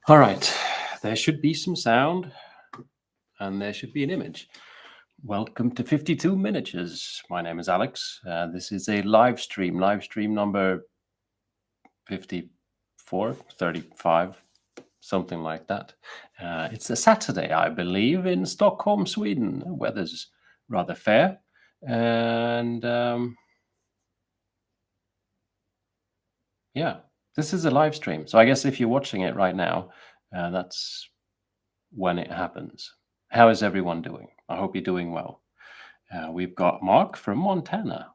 All right, there should be some sound and there should be an image. Welcome to 52 Miniatures. My name is Alex. This is a live stream number 54, 35, something like that. It's a Saturday, I believe, in Stockholm, Sweden. The weather's rather fair. And yeah, this is a live stream. So I guess if you're watching it right now, that's when it happens. How is everyone doing? I hope you're doing well. We've got Mark from Montana.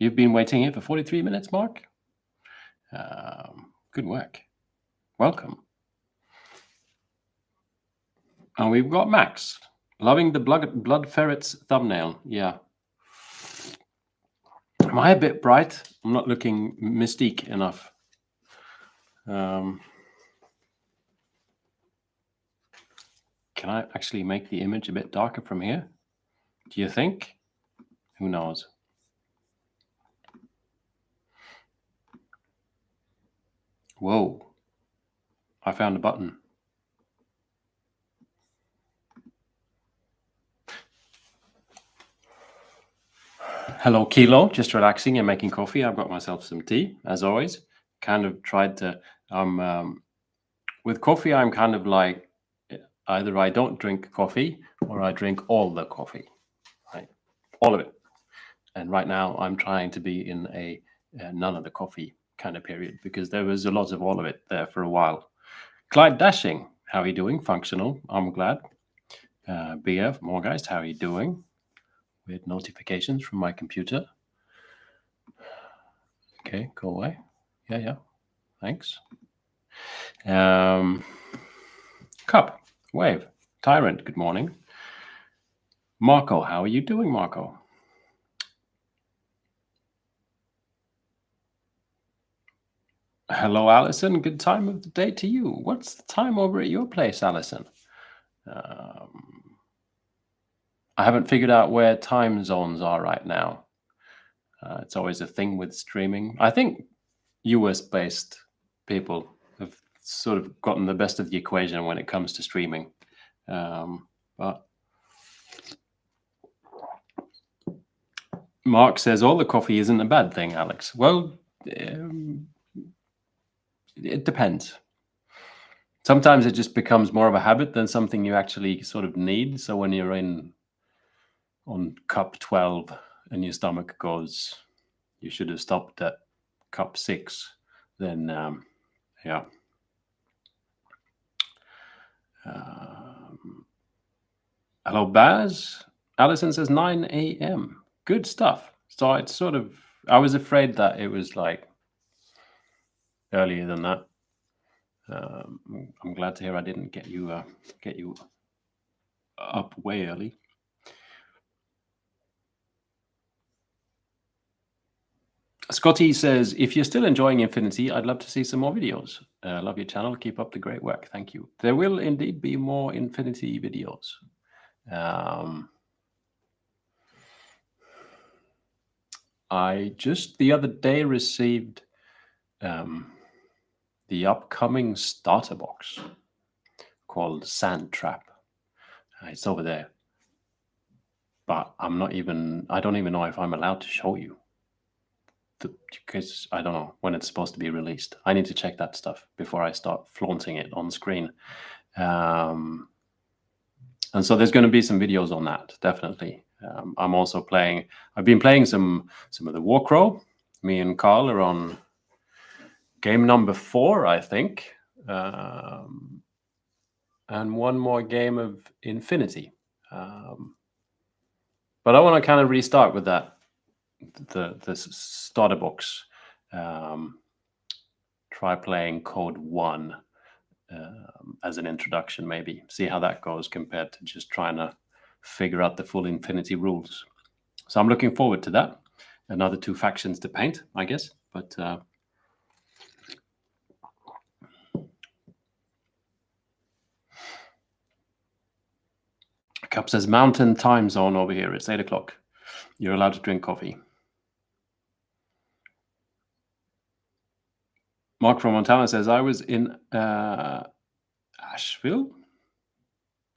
You've been waiting here for 43 minutes, Mark? Good work. Welcome. And we've got Max. Loving the Blood Berets thumbnail. Yeah. Am I a bit bright? I'm not looking mystique enough. Can I actually make the image a bit darker from here? Do you think? Who knows? Whoa. I found a button. Hello, Kilo. Just relaxing and making coffee. I've got myself some tea, as always. Kind of tried to... with coffee, I'm kind of like... Either I don't drink coffee or I drink all the coffee. Right? All of it. And right now, I'm trying to be in a none of the coffee kind of period because there was a lot of all of it there for a while. Clyde Dashing, how are you doing? Functional, I'm glad. BF, Morgeist, how are you doing? Weird notifications from my computer. Okay, go away. Yeah, thanks. Cup, Wave, Tyrant, good morning. Marco, how are you doing, Marco? Hello, Alison. Good time of the day to you. What's the time over at your place, Alison? I haven't figured out where time zones are right now. It's always a thing with streaming. I think US-based people have sort of gotten the best of the equation when it comes to streaming. But Mark says all the coffee isn't a bad thing, Alex. Well, it depends. Sometimes it just becomes more of a habit than something you actually sort of need. So when you're on cup 12 and your stomach goes, you should have stopped at cup 6, then yeah. Hello, Baz. Allison says 9 a.m. Good stuff. So it's sort of, I was afraid that it was like earlier than that. I'm glad to hear I didn't get you up way early. Scotty says, if you're still enjoying Infinity, I'd love to see some more videos. Love your channel. Keep up the great work. Thank you. There will indeed be more Infinity videos. I just the other day received the upcoming starter box called Sand Trap. It's over there. But I don't even know if I'm allowed to show you. Because I don't know when it's supposed to be released. I need to check that stuff before I start flaunting it on screen. And so there's going to be some videos on that, definitely. I'm also playing. I've been playing some of the Warrow. Me and Carl are on game number 4, I think, and one more game of Infinity. But I want to kind of restart with that, the starter box. Try playing Code 1 as an introduction, maybe. See how that goes compared to just trying to figure out the full Infinity rules. So I'm looking forward to that. Another 2 factions to paint, I guess. But Cup says mountain time zone over here. It's 8 o'clock. You're allowed to drink coffee. Mark from Montana says, I was in Asheville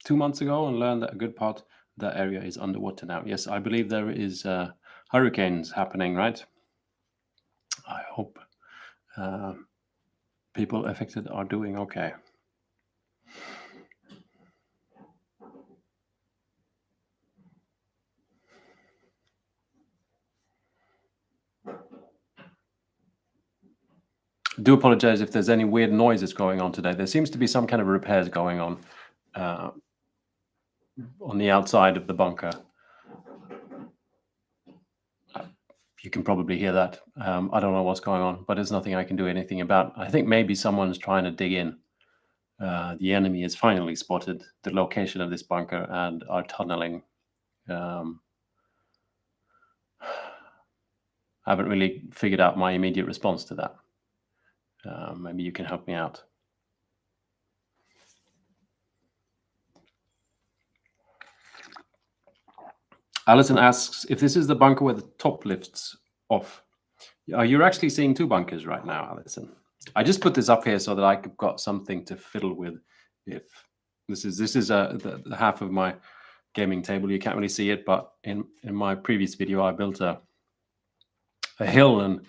2 months ago and learned that a good part of that area is underwater now. Yes, I believe there is hurricanes happening, right? I hope people affected are doing okay. Do apologize if there's any weird noises going on today. There seems to be some kind of repairs going on the outside of the bunker. You can probably hear that. I don't know what's going on, but there's nothing I can do anything about. I think maybe someone's trying to dig in. The enemy has finally spotted the location of this bunker and are tunneling. I haven't really figured out my immediate response to that. Maybe you can help me out. Alison asks if this is the bunker where the top lifts off. You're actually seeing two bunkers right now, Alison. I just put this up here so that I've got something to fiddle with. If this is the half of my gaming table, you can't really see it, but in my previous video, I built a hill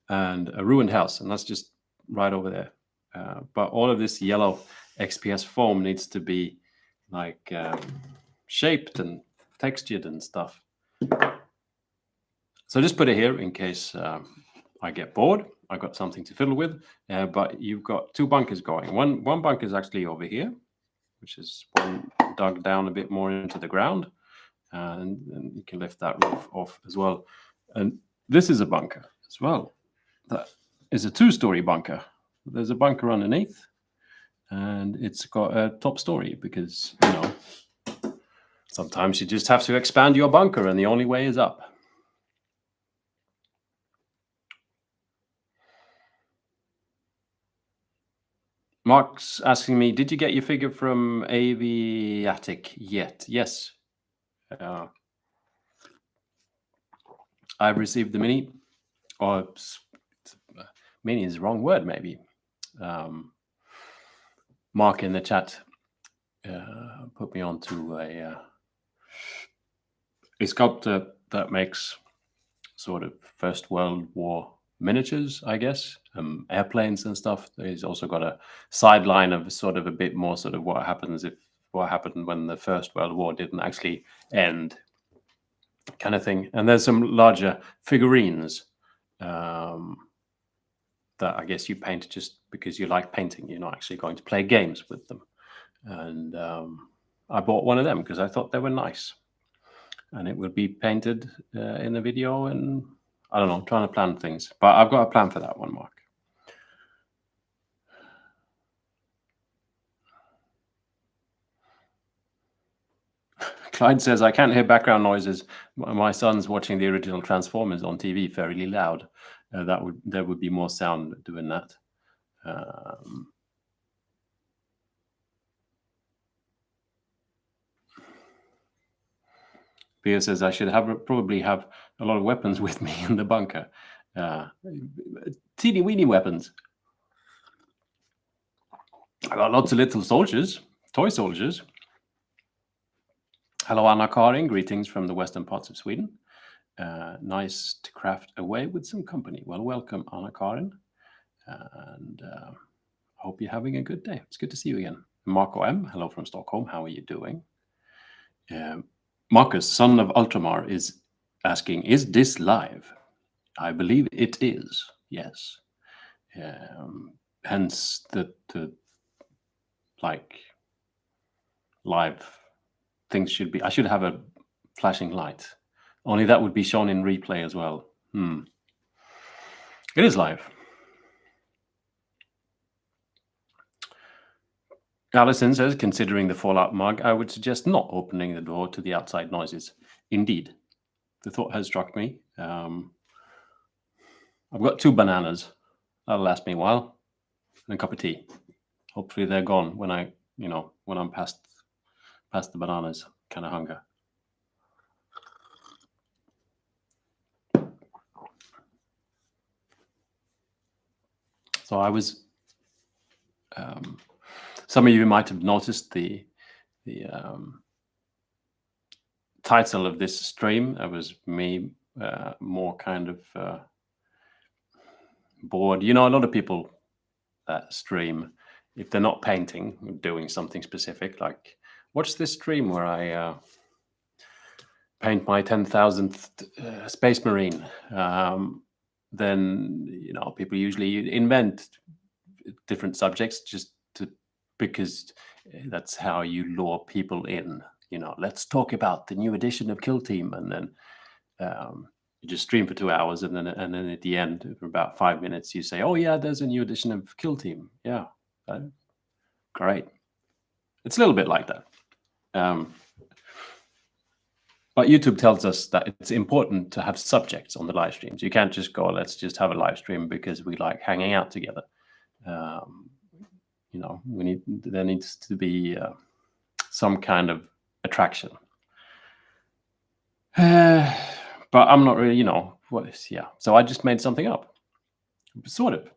and a ruined house, and that's just right over there. But all of this yellow XPS foam needs to be like shaped and textured and stuff. So just put it here in case I get bored. I've got something to fiddle with. But you've got two bunkers going. One bunker is actually over here, which is one dug down a bit more into the ground. And you can lift that roof off as well. And this is a bunker as well. That is a two-story bunker. There's a bunker underneath, and it's got a top story because, you know, sometimes you just have to expand your bunker, and the only way is up. Mark's asking me, did you get your figure from Aviatic yet? Yes. I've received the mini, or mini is the wrong word, maybe. Mark in the chat put me onto a sculptor that makes sort of First World War miniatures, I guess, airplanes and stuff. He's also got a sideline of sort of a bit more sort of what happened when the First World War didn't actually end, kind of thing. And there's some larger figurines that I guess you paint just because you like painting. You're not actually going to play games with them. And I bought one of them because I thought they were nice. And it will be painted in the video, and I don't know, I'm trying to plan things. But I've got a plan for that one, Mark. Clyde says, I can't hear background noises. My son's watching the original Transformers on TV fairly loud. There would be more sound doing that. Pia says I should probably have a lot of weapons with me in the bunker. Teeny weeny weapons. I got lots of little soldiers, toy soldiers. Hello, Anna Karin. Greetings from the western parts of Sweden. Nice to craft away with some company. Well, welcome, Anna Karin. And I hope you're having a good day. It's good to see you again. Marco M. Hello from Stockholm. How are you doing? Marcus, son of Ultramar, is asking, is this live? I believe it is, yes. Hence the like live things should be. I should have a flashing light. Only that would be shown in replay as well. It is live. Alison says, considering the Fallout mug, I would suggest not opening the door to the outside noises. Indeed, the thought has struck me. I've got 2 bananas. That'll last me a while. And a cup of tea. Hopefully they're gone when I'm past the bananas kind of hunger. So I was. Some of you might have noticed the title of this stream. It was me more kind of bored. You know, a lot of people that stream, if they're not painting, doing something specific, like watch this stream where I paint my 10,000th Space Marine. Then, you know, people usually invent different subjects just because that's how you lure people in. You know, let's talk about the new edition of Kill Team, and then you just stream for 2 hours, and then at the end, for about 5 minutes, you say, "Oh yeah, there's a new edition of Kill Team." Yeah, great. It's a little bit like that. But YouTube tells us that it's important to have subjects on the live streams. You can't just go, let's just have a live stream because we like hanging out together. You know, there needs to be some kind of attraction. But I'm not really, you know, yeah. So I just made something up, sort of.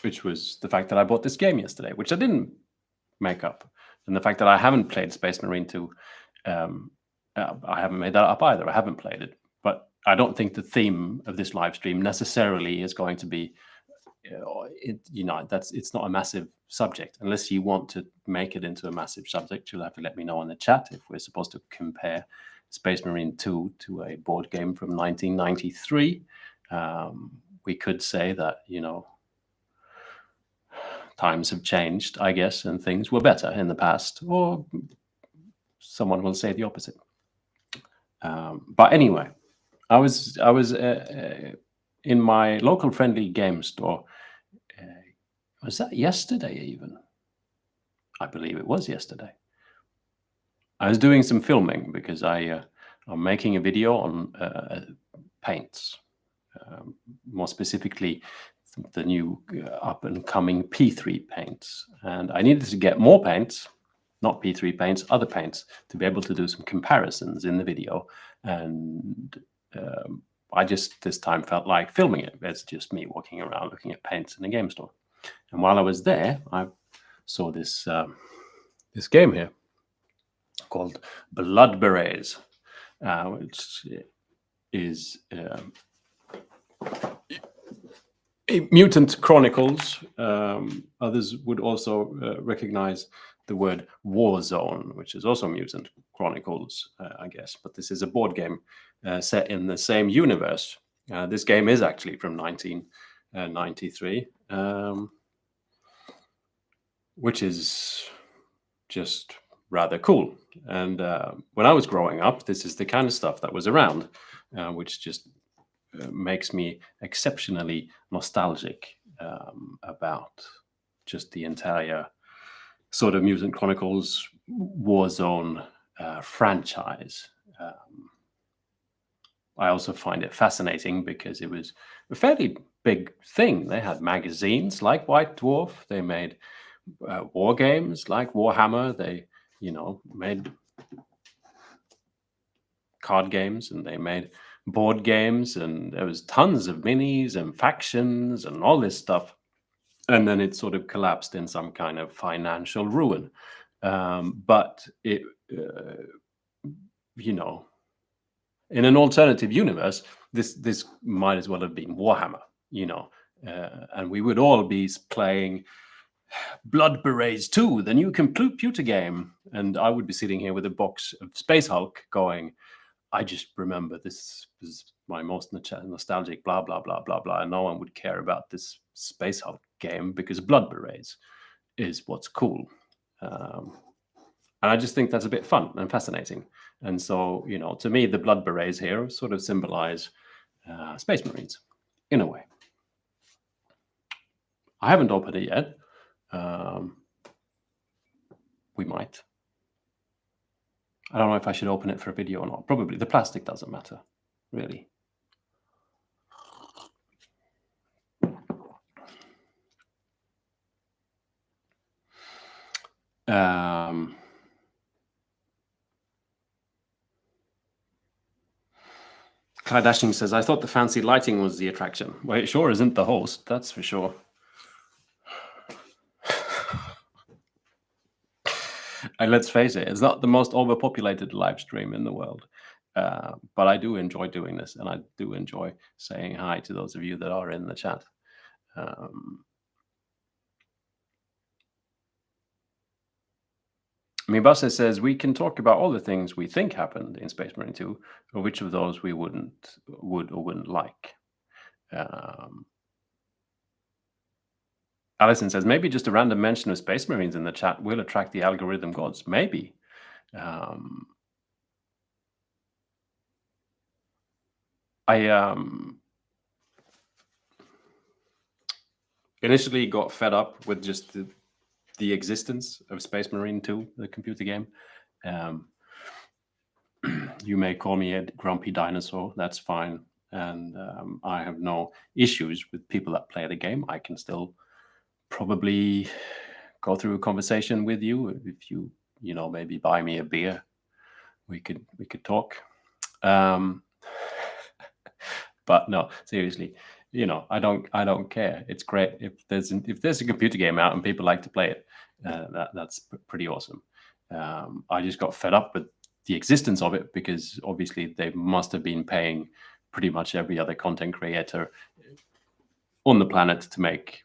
Which was the fact that I bought this game yesterday, which I didn't make up. And the fact that I haven't played Space Marine 2, I haven't made that up either. I haven't played it. But I don't think the theme of this live stream necessarily is going to be, you know, it's not a massive subject. Unless you want to make it into a massive subject, you'll have to let me know in the chat if we're supposed to compare Space Marine 2 to a board game from 1993. We could say that, you know, times have changed, I guess, and things were better in the past, or someone will say the opposite. But anyway, I was in my local friendly game store. Was that yesterday even? I believe it was yesterday. I was doing some filming because I'm making a video on paints, more specifically the new up-and-coming P3 paints. And I needed to get more paints, not P3 paints, other paints, to be able to do some comparisons in the video. And I just this time felt like filming it. It's just me walking around looking at paints in a game store. And while I was there, I saw this this game here called Blood Berets, which is Mutant Chronicles. Others would also recognize the word Warzone, which is also Mutant Chronicles, I guess. But this is a board game set in the same universe. This game is actually from 1993, which is just rather cool. And when I was growing up, this is the kind of stuff that was around, which just makes me exceptionally nostalgic about just the entire sort of Mutant Chronicles Warzone franchise. I also find it fascinating because it was a fairly big thing. They had magazines like White Dwarf. They made war games like Warhammer. They, you know, made card games, and they made board games, and there was tons of minis and factions and all this stuff. And then it sort of collapsed in some kind of financial ruin. But it, you know, in an alternative universe, this might as well have been Warhammer, you know, and we would all be playing Blood Berets 2, the new computer game, and I would be sitting here with a box of Space Hulk going, I just remember this was my most nostalgic blah, blah, blah, blah, blah, and no one would care about this Space Hulk game because Blood Berets is what's cool. And I just think that's a bit fun and fascinating. And so, you know, to me, the Blood Berets here sort of symbolize Space Marines in a way. I haven't opened it yet. We might. I don't know if I should open it for a video or not. Probably. The plastic doesn't matter, really. Kai Dashing says, I thought the fancy lighting was the attraction. Well, it sure isn't the host, that's for sure. And let's face it, it's not the most overpopulated live stream in the world. But I do enjoy doing this, and I do enjoy saying hi to those of you that are in the chat. Mibase says, we can talk about all the things we think happened in Space Marine 2, or which of those we would or wouldn't like. Alison says, maybe just a random mention of Space Marines in the chat will attract the algorithm gods. Maybe. I initially got fed up with just the existence of Space Marine 2, the computer game. You may call me a grumpy dinosaur, that's fine. And I have no issues with people that play the game. I can still probably go through a conversation with you if you maybe buy me a beer. We could talk. But no, seriously, I don't care. It's great if there's a computer game out and people like to play it. That's pretty awesome. I just got fed up with the existence of it because obviously they must have been paying pretty much every other content creator on the planet to make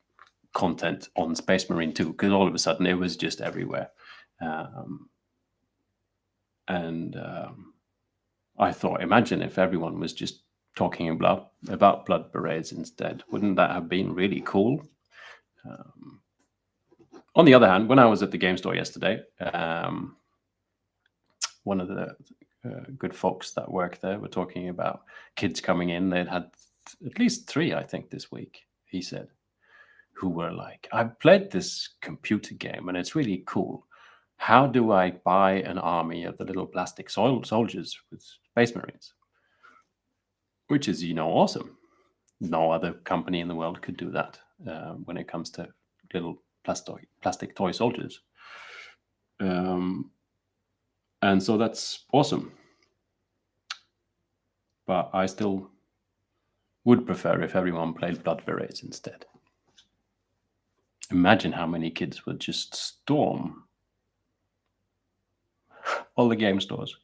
content on Space Marine 2, because all of a sudden it was just everywhere. I thought, imagine if everyone was just talking about Blood Berets instead. Wouldn't that have been really cool? On the other hand, when I was at the game store yesterday, one of the good folks that work there were talking about kids coming in. They'd had at least 3, I think, this week, he said, who were like, I played this computer game and it's really cool. How do I buy an army of the little plastic soldiers with Space Marines? Which is, awesome. No other company in the world could do that when it comes to little plastic toy soldiers. And so that's awesome. But I still would prefer if everyone played Blood Berets instead. Imagine how many kids would just storm all the game stores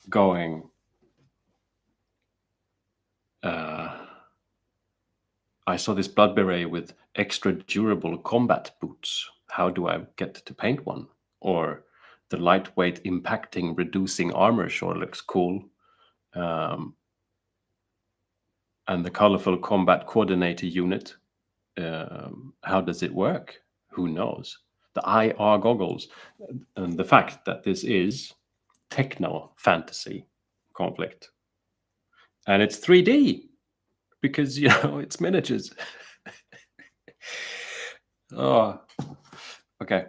going, I saw this Blood Beret with extra durable combat boots. How do I get to paint one? Or the lightweight impacting reducing armor sure looks cool. And the colorful combat coordinator unit, how does it work? Who knows? The IR goggles, and the fact that this is techno fantasy conflict. And it's 3D because, it's miniatures. Oh, okay.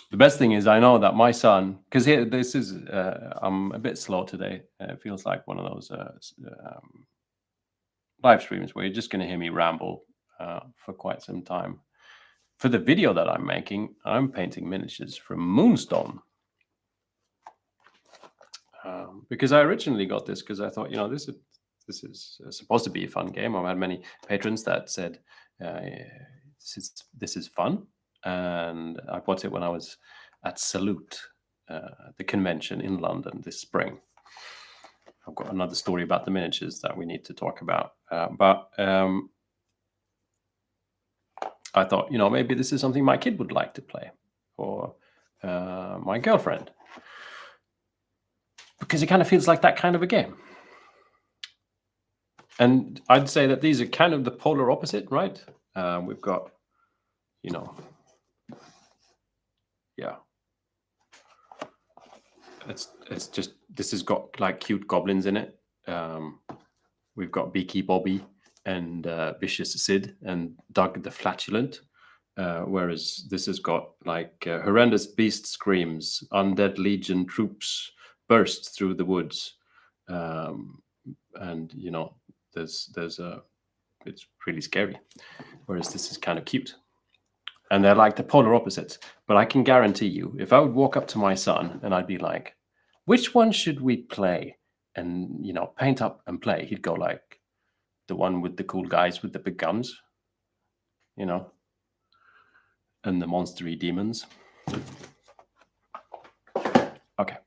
The best thing is I know that my son, because here, this is, I'm a bit slow today. It feels like one of those live streams where you're just going to hear me ramble for quite some time. For the video that I'm making, I'm painting miniatures from Moonstone. Because I originally got this because I thought, this is supposed to be a fun game. I've had many patrons that said, this is fun. And I bought it when I was at Salute, the convention in London this spring. I've got another story about the miniatures that we need to talk about. But I thought, maybe this is something my kid would like to play, or my girlfriend. Because it kind of feels like that kind of a game. And I'd say that these are kind of the polar opposite, right? We've got, yeah. It's just, this has got like cute goblins in it. We've got Beaky Bobby and Vicious Sid and Doug the Flatulent. Whereas this has got like horrendous beast screams, undead legion troops burst through the woods. And, there's it's really scary. Whereas this is kind of cute. And they're like the polar opposites. But I can guarantee you, if I would walk up to my son and I'd be like, which one should we play? And, paint up and play. He'd go like, the one with the cool guys with the big guns, and the monstery demons. Okay.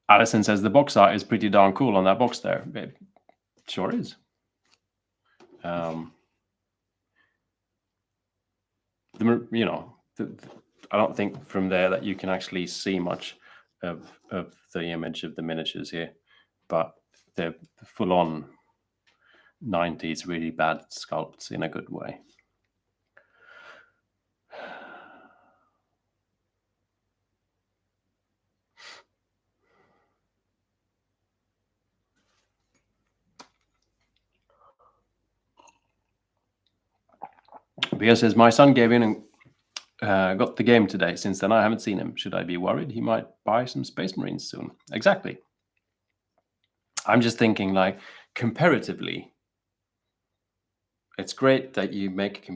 Allison says the box art is pretty darn cool on that box there. It sure is. I don't think from there that you can actually see much of the image of the miniatures here, but they're full on 90s really bad sculpts in a good way. Bia says, my son gave in and got the game today. Since then, I haven't seen him. Should I be worried? He might buy some Space Marines soon. Exactly. I'm just thinking, like, comparatively, it's great that you make,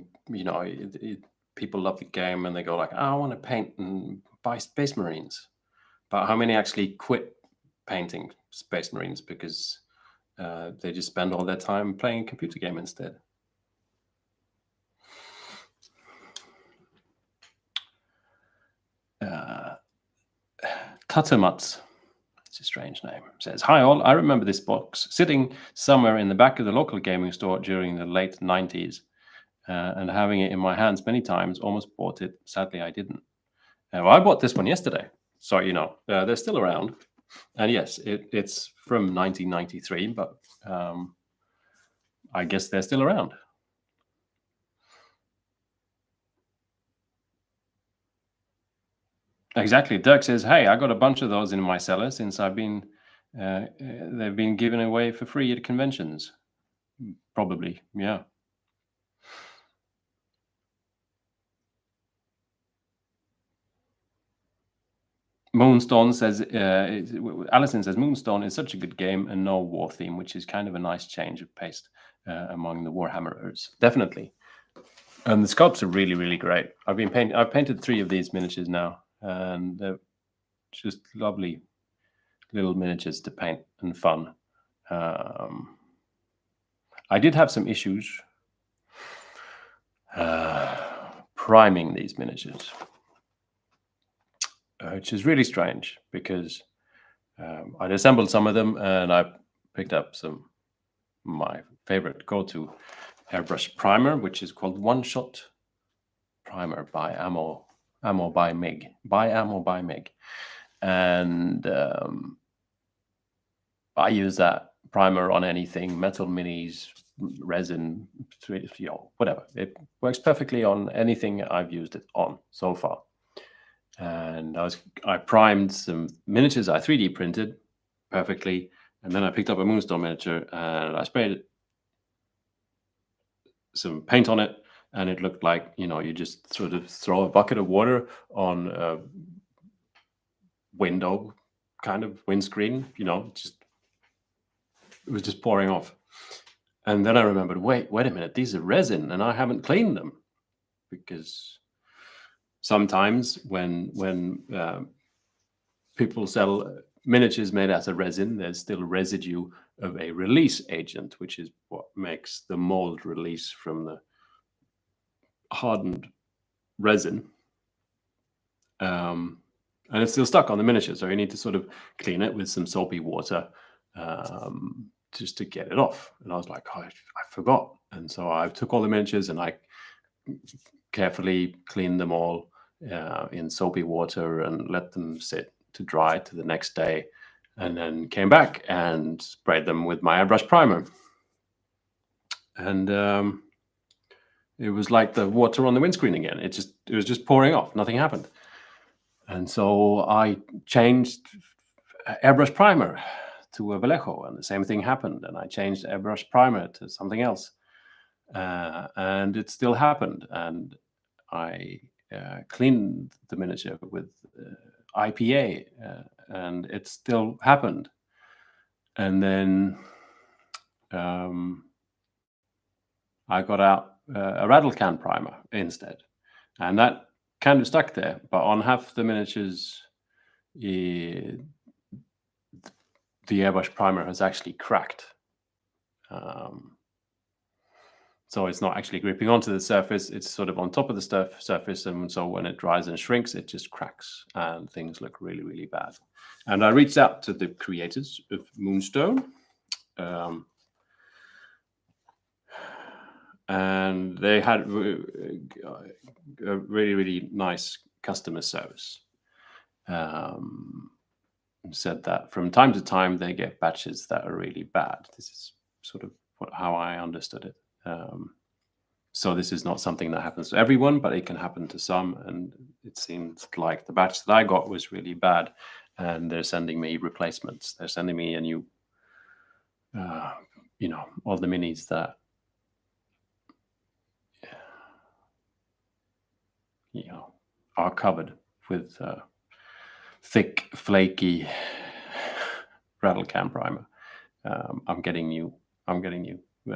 people love the game and they go like, I want to paint and buy Space Marines. But how many actually quit painting Space Marines because they just spend all their time playing a computer game instead? Tuttermuts, it's a strange name, says, hi all, I remember this box sitting somewhere in the back of the local gaming store during the late 90s and having it in my hands many times, almost bought it. Sadly, I didn't. Well, I bought this one yesterday, so they're still around. And yes, it's from 1993, but I guess they're still around. Exactly. Dirk says, hey, I got a bunch of those in my cellar since they've been given away for free at conventions. Probably, yeah. Moonstone says, Alison says, Moonstone is such a good game and no war theme, which is kind of a nice change of pace among the Warhammerers. Definitely. And the sculpts are really, really great. I've painted 3 of these miniatures now, and they're just lovely little miniatures to paint and fun. I did have some issues priming these miniatures, which is really strange because I'd assembled some of them and I picked up my favorite go-to airbrush primer, which is called One Shot Primer by Ammo by MiG. And I use that primer on anything, metal minis, resin, whatever. It works perfectly on anything I've used it on so far. And I primed some miniatures I 3D printed perfectly, and then I picked up a Moonstone miniature and I sprayed some paint on it, and it looked like you just sort of throw a bucket of water on a window, kind of windscreen. It was just pouring off. And then I remembered, wait a minute, these are resin, and I haven't cleaned them, because sometimes when people sell miniatures made out of resin, there's still residue of a release agent, which is what makes the mold release from the hardened resin. And it's still stuck on the miniature, so you need to sort of clean it with some soapy water just to get it off. And I was like, I forgot. And so I took all the miniatures and I carefully cleaned them all in soapy water and let them sit to dry to the next day, and then came back and sprayed them with my airbrush primer. And it was like the water on the windscreen again. It was just pouring off. Nothing happened. And so I changed airbrush primer to a Vallejo, and the same thing happened. And I changed airbrush primer to something else, and it still happened. And I cleaned the miniature with IPA, and it still happened. And then I got out a rattle can primer instead, and that kind of stuck there. But on half the miniatures, the airbrush primer has actually cracked. So it's not actually gripping onto the surface, it's sort of on top of the surface, and so when it dries and shrinks, it just cracks, and things look really, really bad. And I reached out to the creators of Moonstone, and they had a really, really nice customer service. Said that from time to time they get batches that are really bad. This is sort of how I understood it. So this is not something that happens to everyone, but it can happen to some. And it seems like the batch that I got was really bad, and they're sending me replacements. They're sending me a new, all the minis that, are covered with thick, flaky rattle can primer. I'm getting new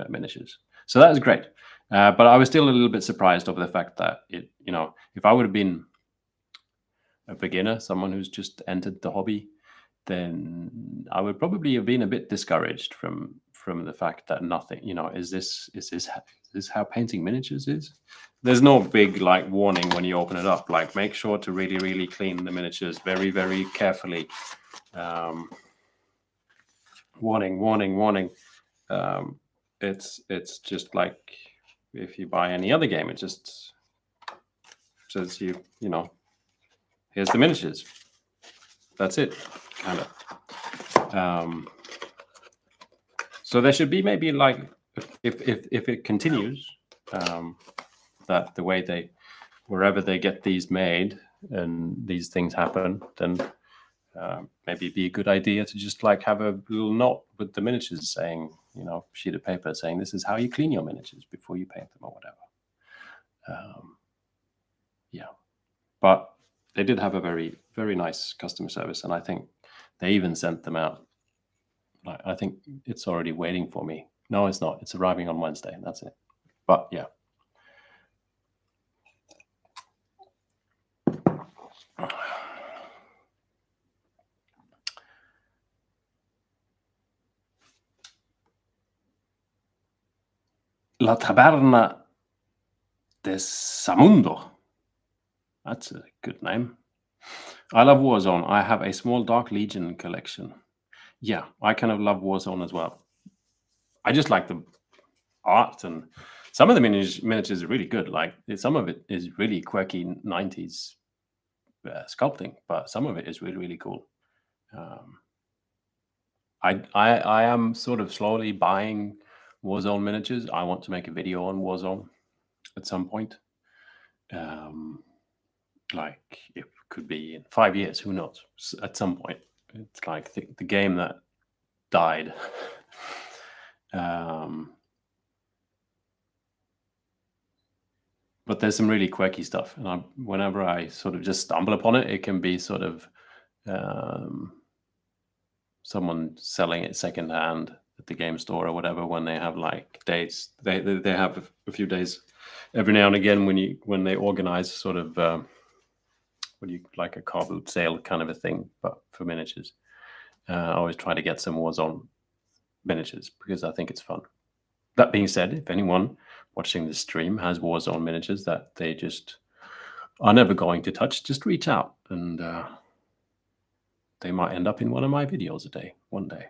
miniatures. So that is great. But I was still a little bit surprised over the fact that if I would have been a beginner, someone who's just entered the hobby, then I would probably have been a bit discouraged from the fact that nothing, is this how painting miniatures is? There's no big warning when you open it up, make sure to really, really clean the miniatures very, very carefully. Warning. It's just like if you buy any other game, it just says here's the miniatures. That's it, kind of. So there should be maybe if it continues, that the way wherever they get these made and these things happen, then maybe it'd be a good idea to just have a little note with the miniatures saying, sheet of paper saying this is how you clean your miniatures before you paint them or whatever. But they did have a very, very nice customer service, and I think they even sent them out. I think it's already waiting for me. No, it's not. It's arriving on Wednesday. That's it. But yeah. La Taberna de Samundo. That's a good name. I love Warzone. I have a small Dark Legion collection. Yeah, I kind of love Warzone as well. I just like the art, and some of the miniatures are really good. Some of it is really quirky 90s sculpting, but some of it is really, really cool. I am sort of slowly buying Warzone miniatures. I want to make a video on Warzone at some point. It could be in 5 years, who knows? At some point, it's like the game that died. But there's some really quirky stuff, and whenever I sort of just stumble upon it, it can be sort of someone selling it secondhand at the game store or whatever, when they have days. They have a few days every now and again when they organize sort of a car boot sale kind of a thing, but for miniatures. I always try to get some Warzone miniatures because I think it's fun. That being said, if anyone watching this stream has Warzone miniatures that they just are never going to touch, just reach out, and they might end up in one of my videos one day.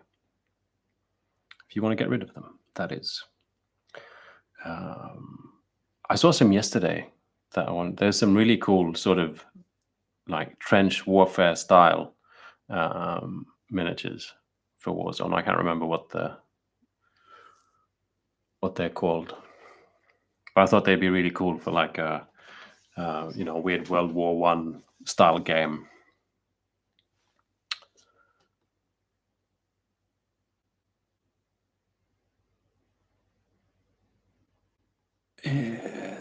If you want to get rid of them, that is. I saw some yesterday. There's some really cool sort of trench warfare style miniatures for Warzone. I can't remember what they're called, but I thought they'd be really cool for a weird World War I style game. Uh,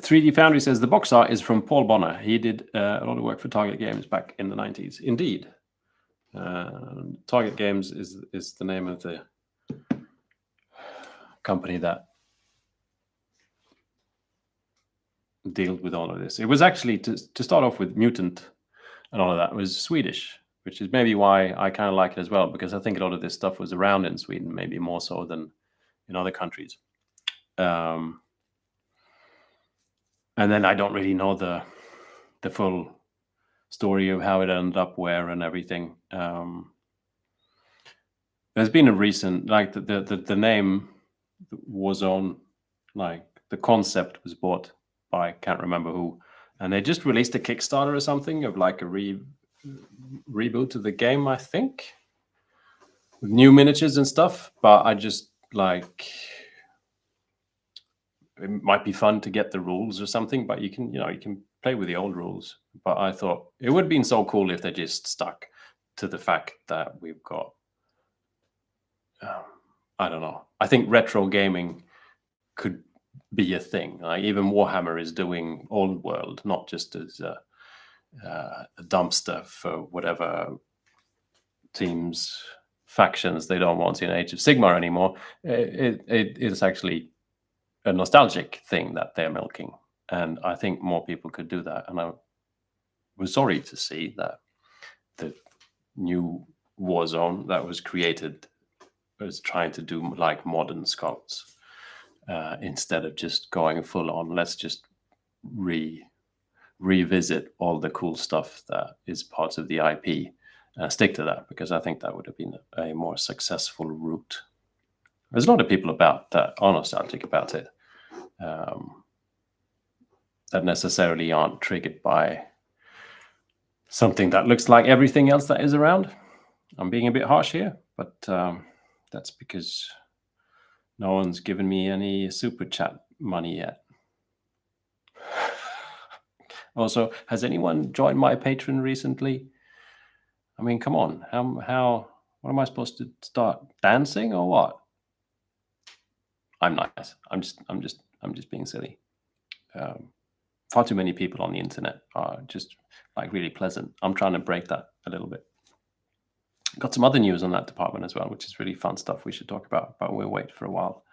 3D Foundry says the box art is from Paul Bonner. He did a lot of work for Target Games back in the 90s. Indeed. Target Games is the name of the company that deal with all of this. It was actually to start off with Mutant and all of that was Swedish, which is maybe why I kind of like it as well, because I think a lot of this stuff was around in Sweden, maybe more so than in other countries. And then I don't really know the full story of how it ended up where and everything. There's been a recent, like the name Warzone, like the concept was bought by, I can't remember who, and they just released a Kickstarter or something of like a reboot of the game, I think, with new miniatures and stuff. But I just like, it might be fun to get the rules or something, but you can play with the old rules. But I thought it would have been so cool if they just stuck to the fact that we've got, I don't know. I think retro gaming could be a thing. Like even Warhammer is doing old world, not just as a dumpster for whatever teams, factions they don't want in Age of Sigmar anymore. It is actually a nostalgic thing that they're milking, and I think more people could do that. And I was sorry to see that the new Warzone that was created was trying to do like modern sculpts instead of just going full on. Let's just revisit all the cool stuff that is part of the IP. Stick to that, because I think that would have been a more successful route. There's a lot of people about that are nostalgic about it, that necessarily aren't triggered by something that looks like everything else that is around. I'm being a bit harsh here, but that's because no one's given me any super chat money yet. Also, has anyone joined my Patreon recently? I mean, come on. How what am I supposed to start dancing or what? I'm nice. I'm just being silly. Far too many people on the internet are just like really pleasant. I'm trying to break that a little bit. Got some other news on that department as well, which is really fun stuff we should talk about, but we'll wait for a while.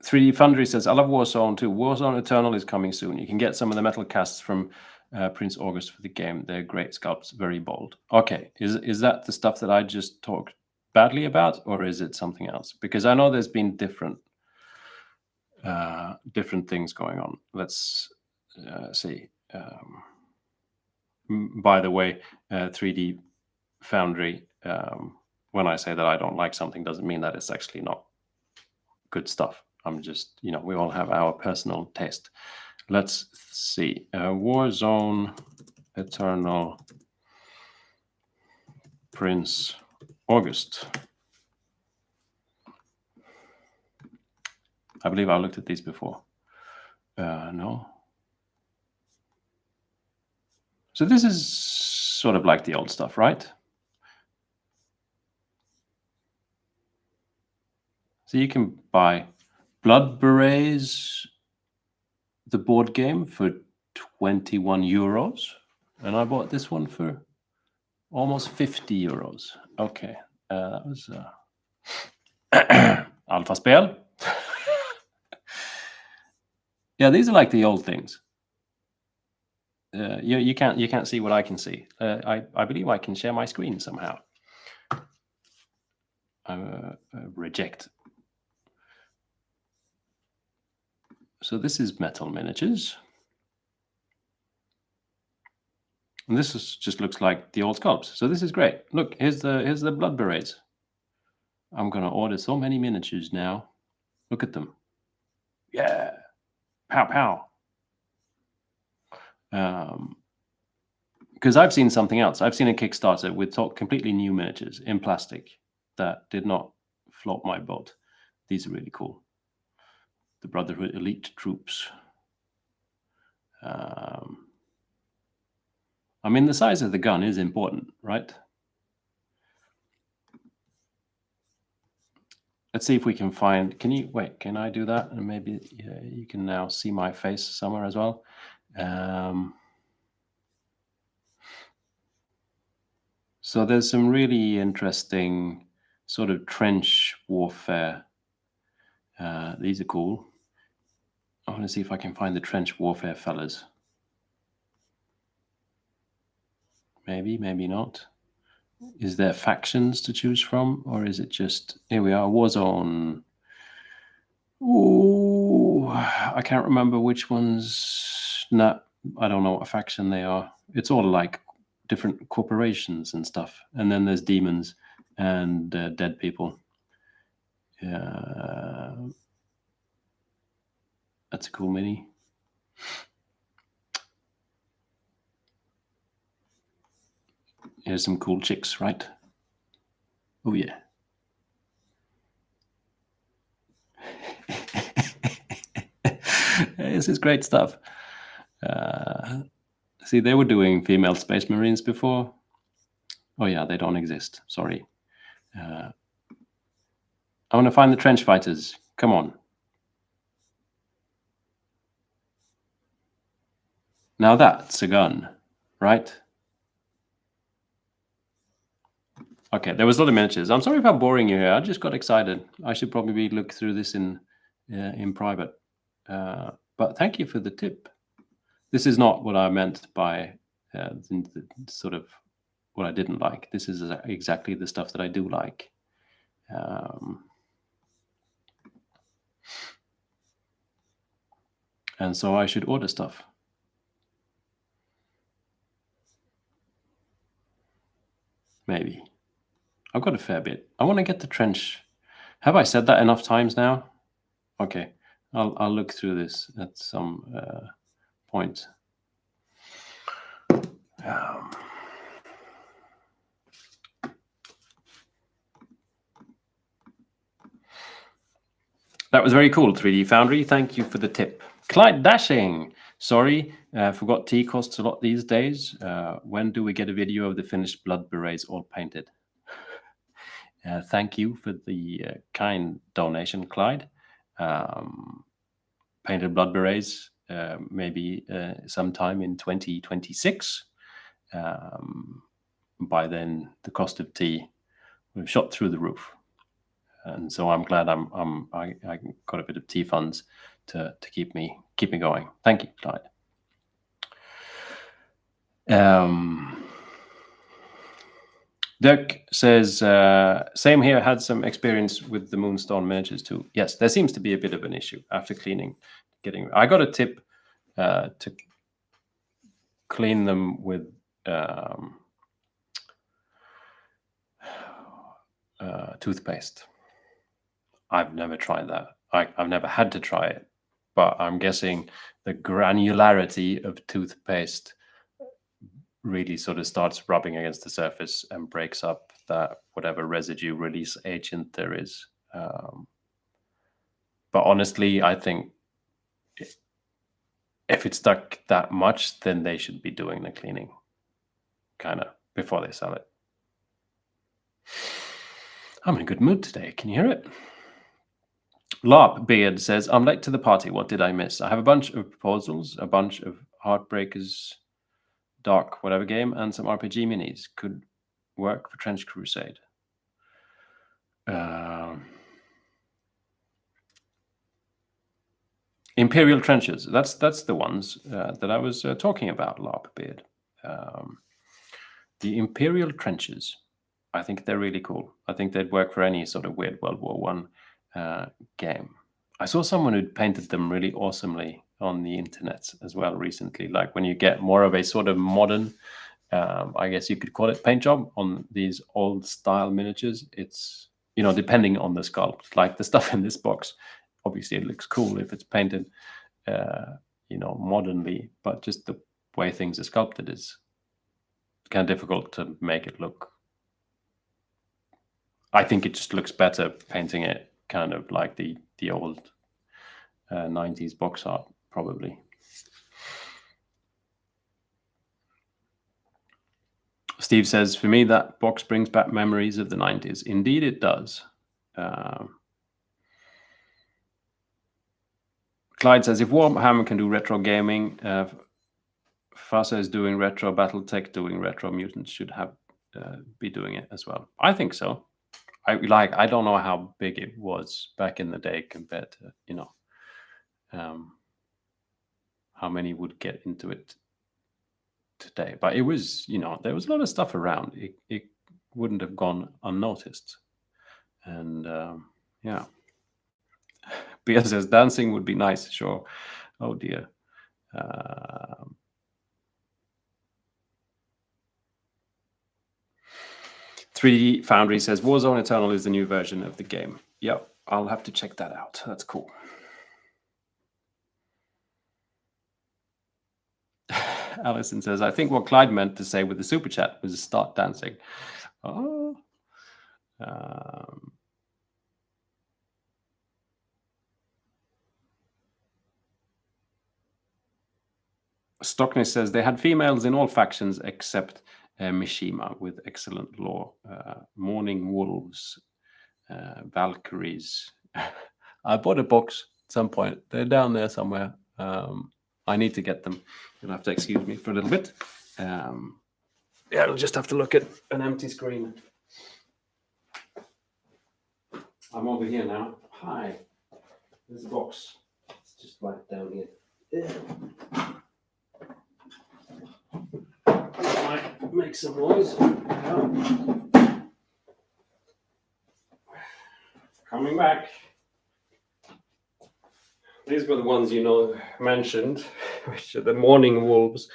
3D Foundry says, I love Warzone too. Warzone Eternal is coming soon. You can get some of the metal casts from Prince August for the game. They're great sculpts, very bold. Okay, is that the stuff that I just talked badly about, or is it something else? Because I know there's been different things going on. Let's see. By the way, 3D Foundry, when I say that I don't like something, doesn't mean that it's actually not good stuff. I'm just, we all have our personal taste. Let's see. Warzone Eternal Prince August. I believe I looked at these before. No. So this is sort of like the old stuff, right? So you can buy Blood Berets, the board game, for 21 euros. And I bought this one for almost 50 euros. Okay, that was Alpha Spel. Yeah, these are like the old things. You can't see what I can see. I believe I can share my screen somehow. Reject. So this is metal miniatures. And this just looks like the old sculpts. So this is great. Look, here's the Blood Berets. I'm gonna order so many miniatures now. Look at them. Yeah. Pow pow. Because I've seen something else. I've seen a Kickstarter with completely new miniatures in plastic that did not float my boat. These are really cool. The Brotherhood Elite Troops. I mean, the size of the gun is important, right? Let's see if we can find, can I do that? And maybe you can now see my face somewhere as well. So there's some really interesting sort of trench warfare. These are cool. I want to see if I can find the trench warfare fellas. Maybe, maybe not. Is there factions to choose from, or is it just, here we are, Warzone. Ooh, I can't remember which ones. No, I don't know what faction they are. It's all like different corporations and stuff. And then there's demons and dead people. That's a cool mini. Here's some cool chicks, right? Oh yeah. This is great stuff. See, they were doing female space marines before. Oh yeah, they don't exist. Sorry. I want to find the trench fighters. Come on. Now that's a gun, right? Okay, there was a lot of miniatures. I'm sorry if I'm boring you here. I just got excited. I should probably look through this in private. But thank you for the tip. This is not what I meant by the sort of what I didn't like. This is exactly the stuff that I do like. And so I should order stuff. Maybe. I've got a fair bit. I want to get the trench. Have I said that enough times now? Okay, I'll look through this at some point. That was very cool, 3D Foundry. Thank you for the tip. Clyde Dashing. Sorry, forgot tea costs a lot these days. When do we get a video of the finished Blood Berets all painted? Thank you for the kind donation, Clyde. Painted Blood Berets, maybe sometime in 2026. By then, the cost of tea will shot through the roof. And so I'm glad I got a bit of tea funds to keep me going. Thank you, Clyde. Dirk says, same here, had some experience with the Moonstone miniatures too. Yes, there seems to be a bit of an issue after cleaning. I got a tip to clean them with toothpaste. I've never tried that. I've never had to try it, but I'm guessing the granularity of toothpaste really sort of starts rubbing against the surface and breaks up that whatever residue release agent there is. But honestly, I think if it's stuck that much, then they should be doing the cleaning kind of before they sell it. I'm in a good mood today. Can you hear it? Larp Beard says, I'm late to the party. What did I miss? I have a bunch of proposals, a bunch of Heartbreakers, Dark whatever game, and some RPG minis. Could work for Trench Crusade. Imperial Trenches. That's the ones that I was talking about, Larp Beard. The Imperial Trenches. I think they're really cool. I think they'd work for any sort of weird World War I game. I saw someone who'd painted them really awesomely on the internet as well recently. Like when you get more of a sort of modern, I guess you could call it paint job on these old style miniatures. It's, depending on the sculpt, like the stuff in this box, obviously it looks cool if it's painted, modernly, but just the way things are sculpted is kind of difficult to make it look. I think it just looks better painting it kind of like the old 90s box art, probably. Steve says, for me, that box brings back memories of the 90s. Indeed, it does. Clyde says, if Warhammer can do retro gaming, Fasa is doing retro, Battletech doing retro, Mutants should have be doing it as well. I think so. I don't know how big it was back in the day compared to how many would get into it today. But it was there was a lot of stuff around. It wouldn't have gone unnoticed. And yeah, Bia says dancing would be nice. Sure. Oh dear. 3D Foundry says Warzone Eternal is the new version of the game. Yep, I'll have to check that out. That's cool. Alison says, I think what Clyde meant to say with the super chat was start dancing. Oh. Stockness says they had females in all factions except Mishima with excellent lore. Morning Wolves, Valkyries. I bought a box at some point. They're down there somewhere. I need to get them. You'll have to excuse me for a little bit. Yeah, I'll just have to look at an empty screen. I'm over here now. Hi. There's a box. It's just right down here. Yeah. Might make some noise. Coming back. These were the ones mentioned, which are the Morning Wolves.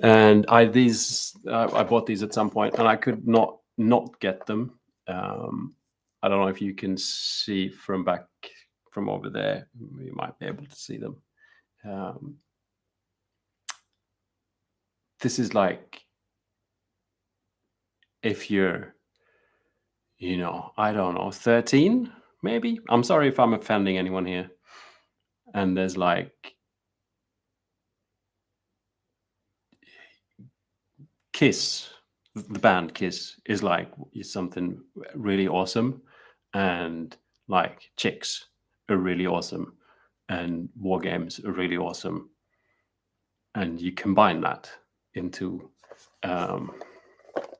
And I bought these at some point, and I could not get them. I don't know if you can see from over there. You might be able to see them. This is like if you're, I don't know, 13 maybe. I'm sorry if I'm offending anyone here. And there's like Kiss, the band Kiss is something really awesome, and like chicks are really awesome, and war games are really awesome, and you combine that into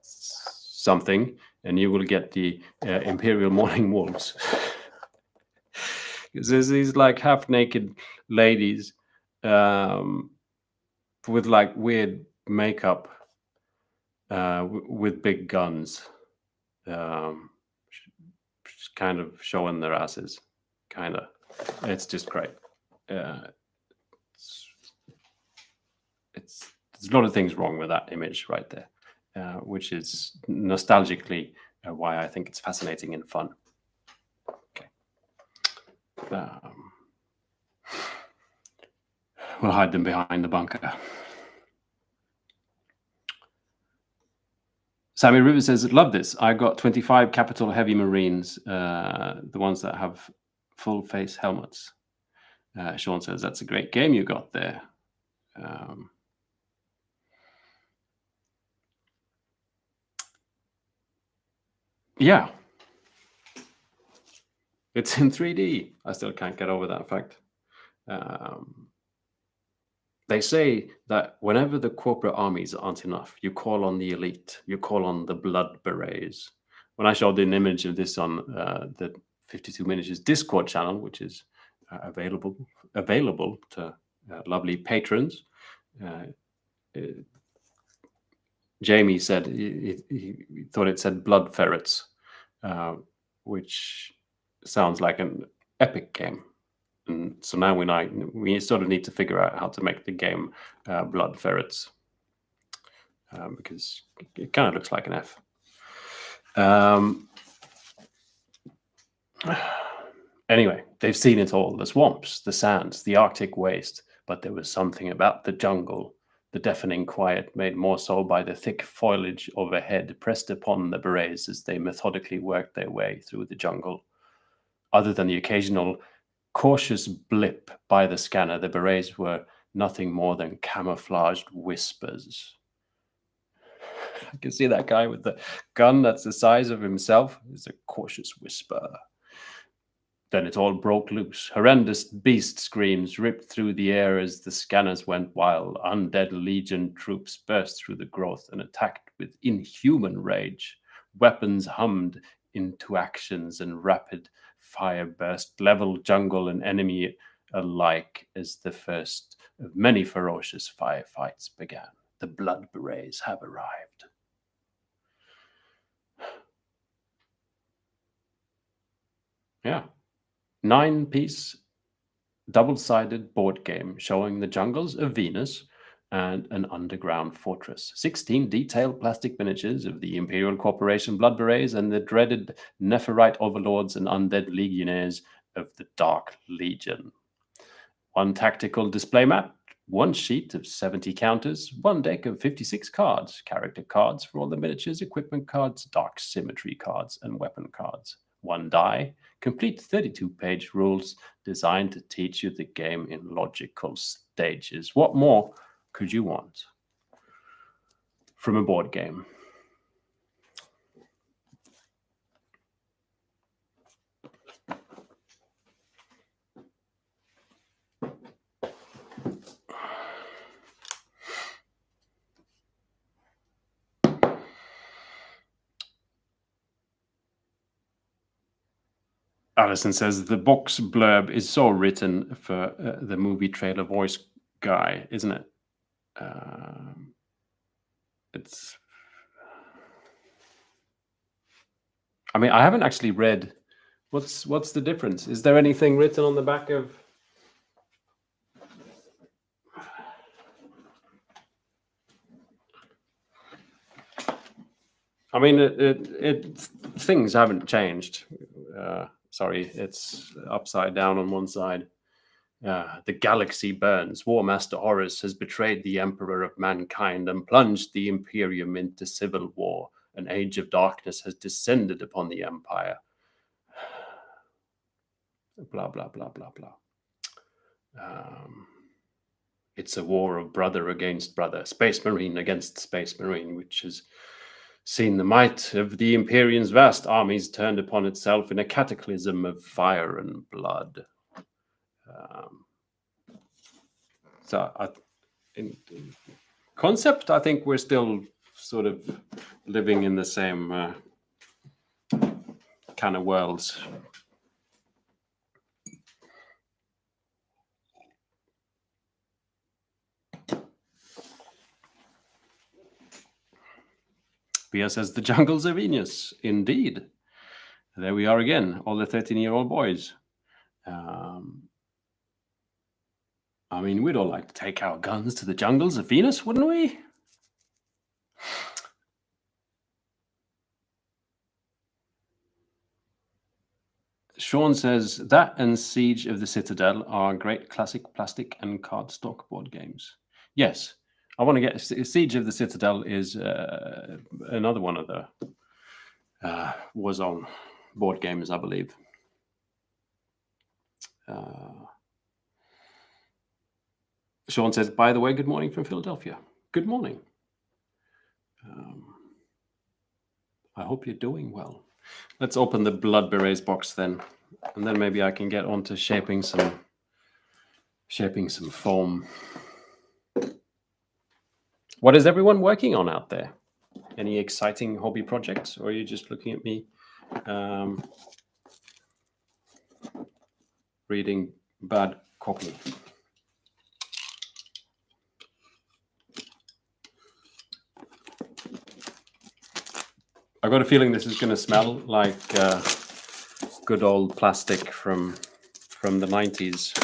something, and you will get the Imperial Morning Wolves. Because there's these like half-naked ladies with like weird makeup with big guns, just kind of showing their asses. Kind of, it's just great. There's a lot of things wrong with that image right there, which is nostalgically why I think it's fascinating and fun. Okay. We'll hide them behind the bunker. Sammy Rivers says, love this. I got 25 Capital Heavy Marines, the ones that have full face helmets. Sean says, that's a great game you got there. Yeah. It's in 3D. I still can't get over that fact. They say that whenever the corporate armies aren't enough, you call on the elite. You call on the Blood Berets. When I showed an image of this on the 52 Miniatures Discord channel, which is available to lovely patrons, Jamie said he thought it said Blood Berets, which sounds like an epic game. And so now we sort of need to figure out how to make the game Blood Berets, because it kind of looks like an F. Anyway, they've seen it all: the swamps, the sands, the Arctic waste. But there was something about the jungle, the deafening quiet made more so by the thick foliage overhead pressed upon the berets as they methodically worked their way through the jungle. Other than the occasional cautious blip by the scanner, the berets were nothing more than camouflaged whispers. I can see that guy with the gun that's the size of himself. It's a cautious whisper. Then it all broke loose. Horrendous beast screams ripped through the air as the scanners went wild. Undead Legion troops burst through the growth and attacked with inhuman rage. Weapons hummed into actions and rapid fire burst, level jungle and enemy alike as the first of many ferocious firefights began. The Blood Berets have arrived. Yeah. 9-piece double-sided board game showing the jungles of Venus and an underground fortress. 16 detailed plastic miniatures of the Imperial Corporation Blood Berets and the dreaded Nephirite overlords and undead legionnaires of the Dark Legion. 1 tactical display map, 1 sheet of 70 counters, 1 deck of 56 cards, character cards for all the miniatures, equipment cards, dark symmetry cards, and weapon cards. 1 die, complete 32-page rules designed to teach you the game in logical stages. What more could you want from a board game? Alison says the box blurb is so written for the movie trailer voice guy, isn't it? It's. I mean, I haven't actually read. What's the difference? Is there anything written on the back of? I mean, things haven't changed. Sorry, it's upside down on one side. The galaxy burns. War Master Horus has betrayed the Emperor of mankind and plunged the Imperium into civil war. An age of darkness has descended upon the Empire. Blah, blah, blah, blah, blah. It's a war of brother against brother, Space Marine against Space Marine, which has seen the might of the Imperium's vast armies turned upon itself in a cataclysm of fire and blood. In concept, I think we're still sort of living in the same kind of worlds. Pia says the jungles of Venus. Indeed. There we are again, all the 13-year-old boys. I mean, we'd all like to take our guns to the jungles of Venus, wouldn't we? Sean says that and Siege of the Citadel are great classic plastic and cardstock board games. Yes, I want to get Siege of the Citadel is another one of the Warzone board games, I believe. Sean says, by the way, good morning from Philadelphia. Good morning. I hope you're doing well. Let's open the Blood Berets box then, and then maybe I can get on to shaping some foam. What is everyone working on out there? Any exciting hobby projects, or are you just looking at me reading bad copy? I got a feeling this is going to smell like good old plastic from the 90s.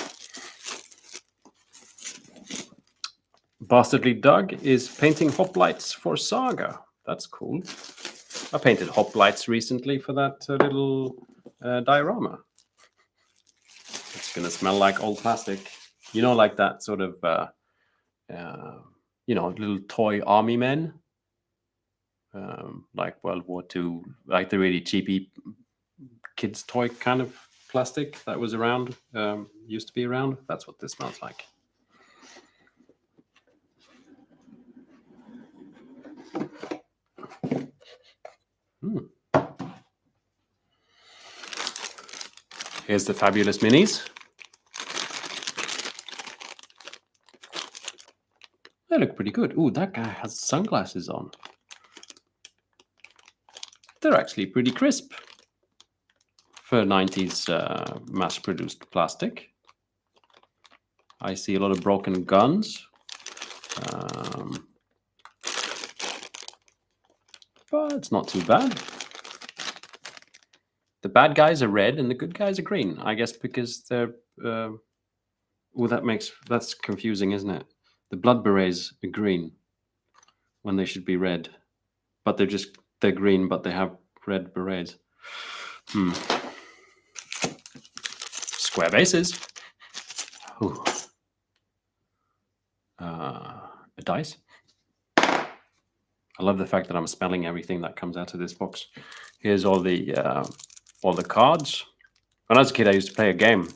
Bastardly Doug is painting hoplites for Saga. That's cool. I painted hoplites recently for that little diorama. It's going to smell like old plastic. You know, like that sort of, little toy army men. Like World War II, like the really cheapy kids' toy kind of plastic that was around, used to be around. That's what this smells like. Here's the fabulous minis. They look pretty good. Ooh, that guy has sunglasses on. they're actually pretty crisp for 90s mass-produced plastic. I see a lot of broken guns. But it's not too bad. The bad guys are red and the good guys are green. I guess because they're... well, that's confusing, isn't it? The Blood Berets are green when they should be red. But they're green, but they have red berets. Square bases. Ooh. A dice. I love the fact that I'm spelling everything that comes out of this box. Here's all the cards. When I was a kid, I used to play a game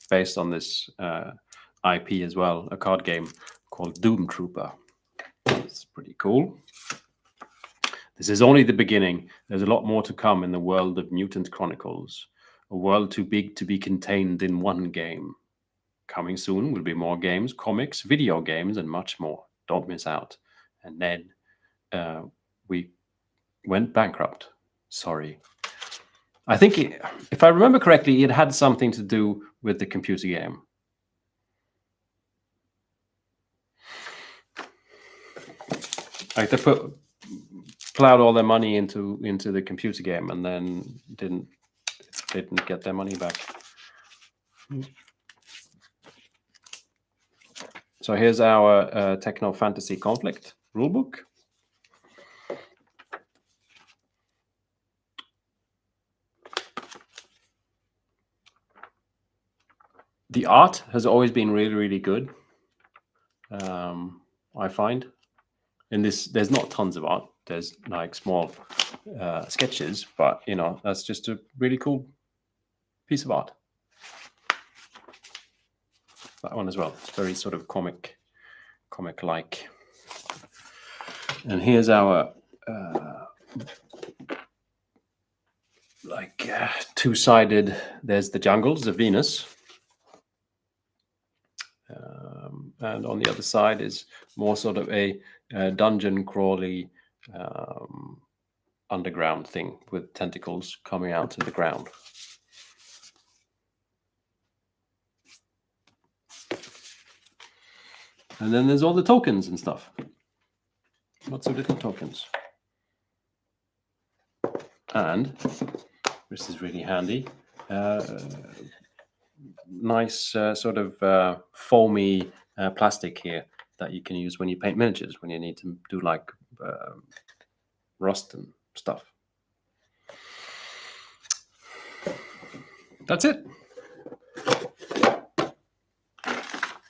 based on this IP as well, a card game called Doom Trooper. It's pretty cool. This is only the beginning. There's a lot more to come in the world of Mutant Chronicles, a world too big to be contained in one game. Coming soon will be more games, comics, video games, and much more. Don't miss out. And then we went bankrupt. Sorry. I think, if I remember correctly, it had something to do with the computer game. Like they plowed all their money into the computer game and then didn't get their money back. So here's our Techno Fantasy Conflict rulebook. The art has always been really, really good. I find. In this, there's not tons of art. There's like small sketches, but you know, that's just a really cool piece of art. That one as well. It's very sort of comic-like. And here's our two-sided. There's the jungles of Venus. And on the other side is more sort of a dungeon crawly underground thing with tentacles coming out of the ground. And then there's all the tokens and stuff. Lots of little tokens. And this is really handy. Nice sort of foamy plastic here that you can use when you paint miniatures, when you need to do like rust and stuff. That's it.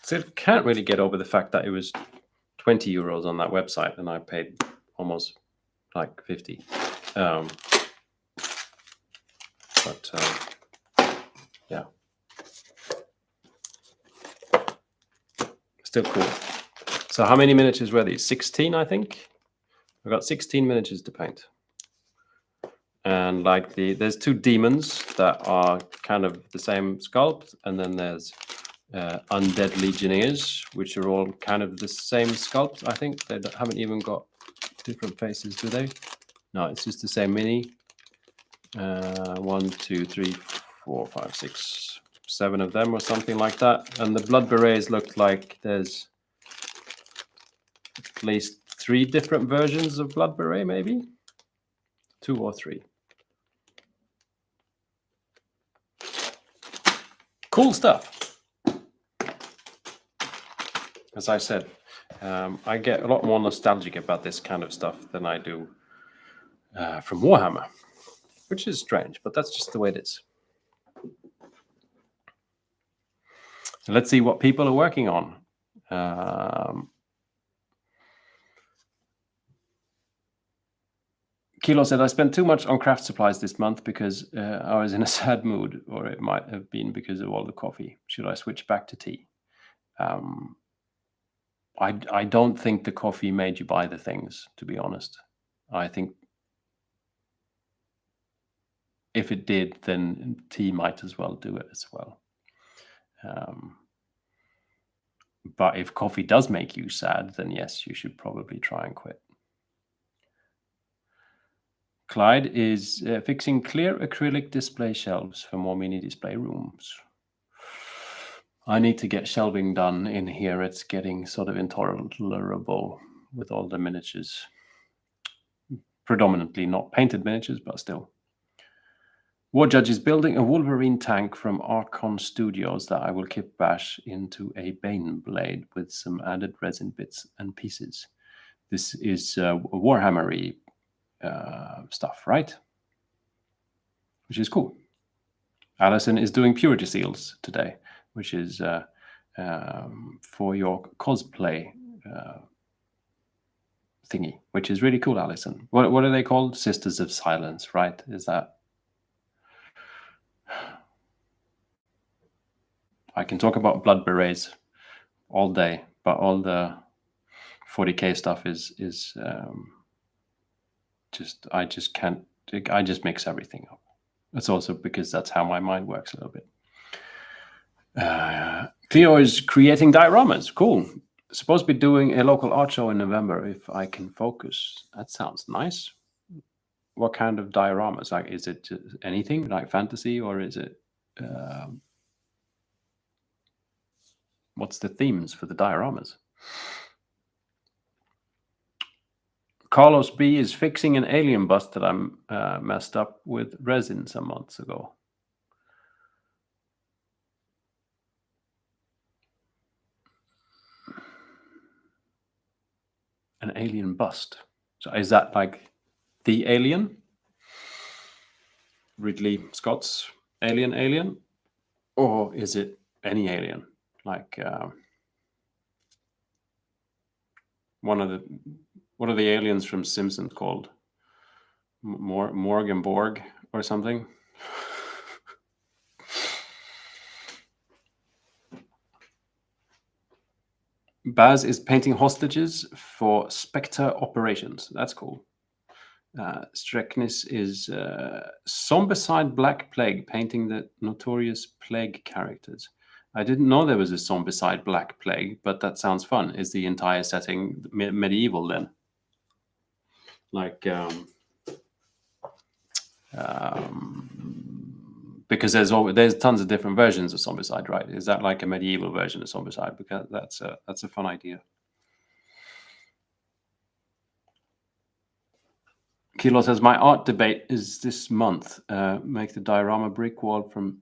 So can't really get over the fact that it was 20 euros on that website and I paid almost like 50. Yeah. Still cool. So how many miniatures were these? 16, I think. I've got 16 miniatures to paint. And like there's two demons that are kind of the same sculpt, and then there's undead legionnaires, which are all kind of the same sculpt. I think they haven't even got different faces, do they? No, it's just the same mini. 1, 2, 3, 4, 5, 6, 7 of them or something like that. And the Blood Berets looked like there's at least 3 different versions of Blood Beret, maybe 2 or 3. Cool stuff. As I said, I get a lot more nostalgic about this kind of stuff than I do from Warhammer, which is strange, but that's just the way it is. So let's see what people are working on. Kilo said, I spent too much on craft supplies this month because I was in a sad mood, or it might have been because of all the coffee. Should I switch back to tea? I don't think the coffee made you buy the things, to be honest. I think if it did, then tea might as well do it as well. But if coffee does make you sad, then yes, you should probably try and quit. Clyde is fixing clear acrylic display shelves for more mini display rooms. I need to get shelving done in here. It's getting sort of intolerable with all the miniatures. Predominantly not painted miniatures, but still. War Judge is building a Wolverine tank from Archon Studios that I will kit bash into a Bane blade with some added resin bits and pieces. This is Warhammer-y stuff, right? Which is cool. Alison is doing purity seals today, which is for your cosplay thingy, which is really cool, Alison. What are they called? Sisters of Silence, right? Is that... I can talk about Blood Berets all day, but all the 40k stuff is just, I just can't, I just mix everything up. It's also because that's how my mind works a little bit. Cleo is creating dioramas. Cool. Supposed to be doing a local art show in November if I can focus. That sounds nice. What kind of dioramas? Like, is it anything like fantasy, or is it what's the themes for the dioramas? Carlos B is fixing an alien bust that I messed up with resin some months ago. An alien bust. So is that like the Alien? Ridley Scott's Alien? Or is it any alien? Like what are the aliens from Simpsons called? Morgan Borg or something? Baz is painting hostages for Spectre operations. That's cool. Streknis is Zombicide Black Plague, painting the notorious Plague characters. I didn't know there was a Zombicide Black Plague, but that sounds fun. Is the entire setting medieval then? Like, because there's tons of different versions of Zombicide, right? Is that like a medieval version of Zombicide? Because that's a fun idea. Kilo says, my art debate is this month. Make the diorama brick wall from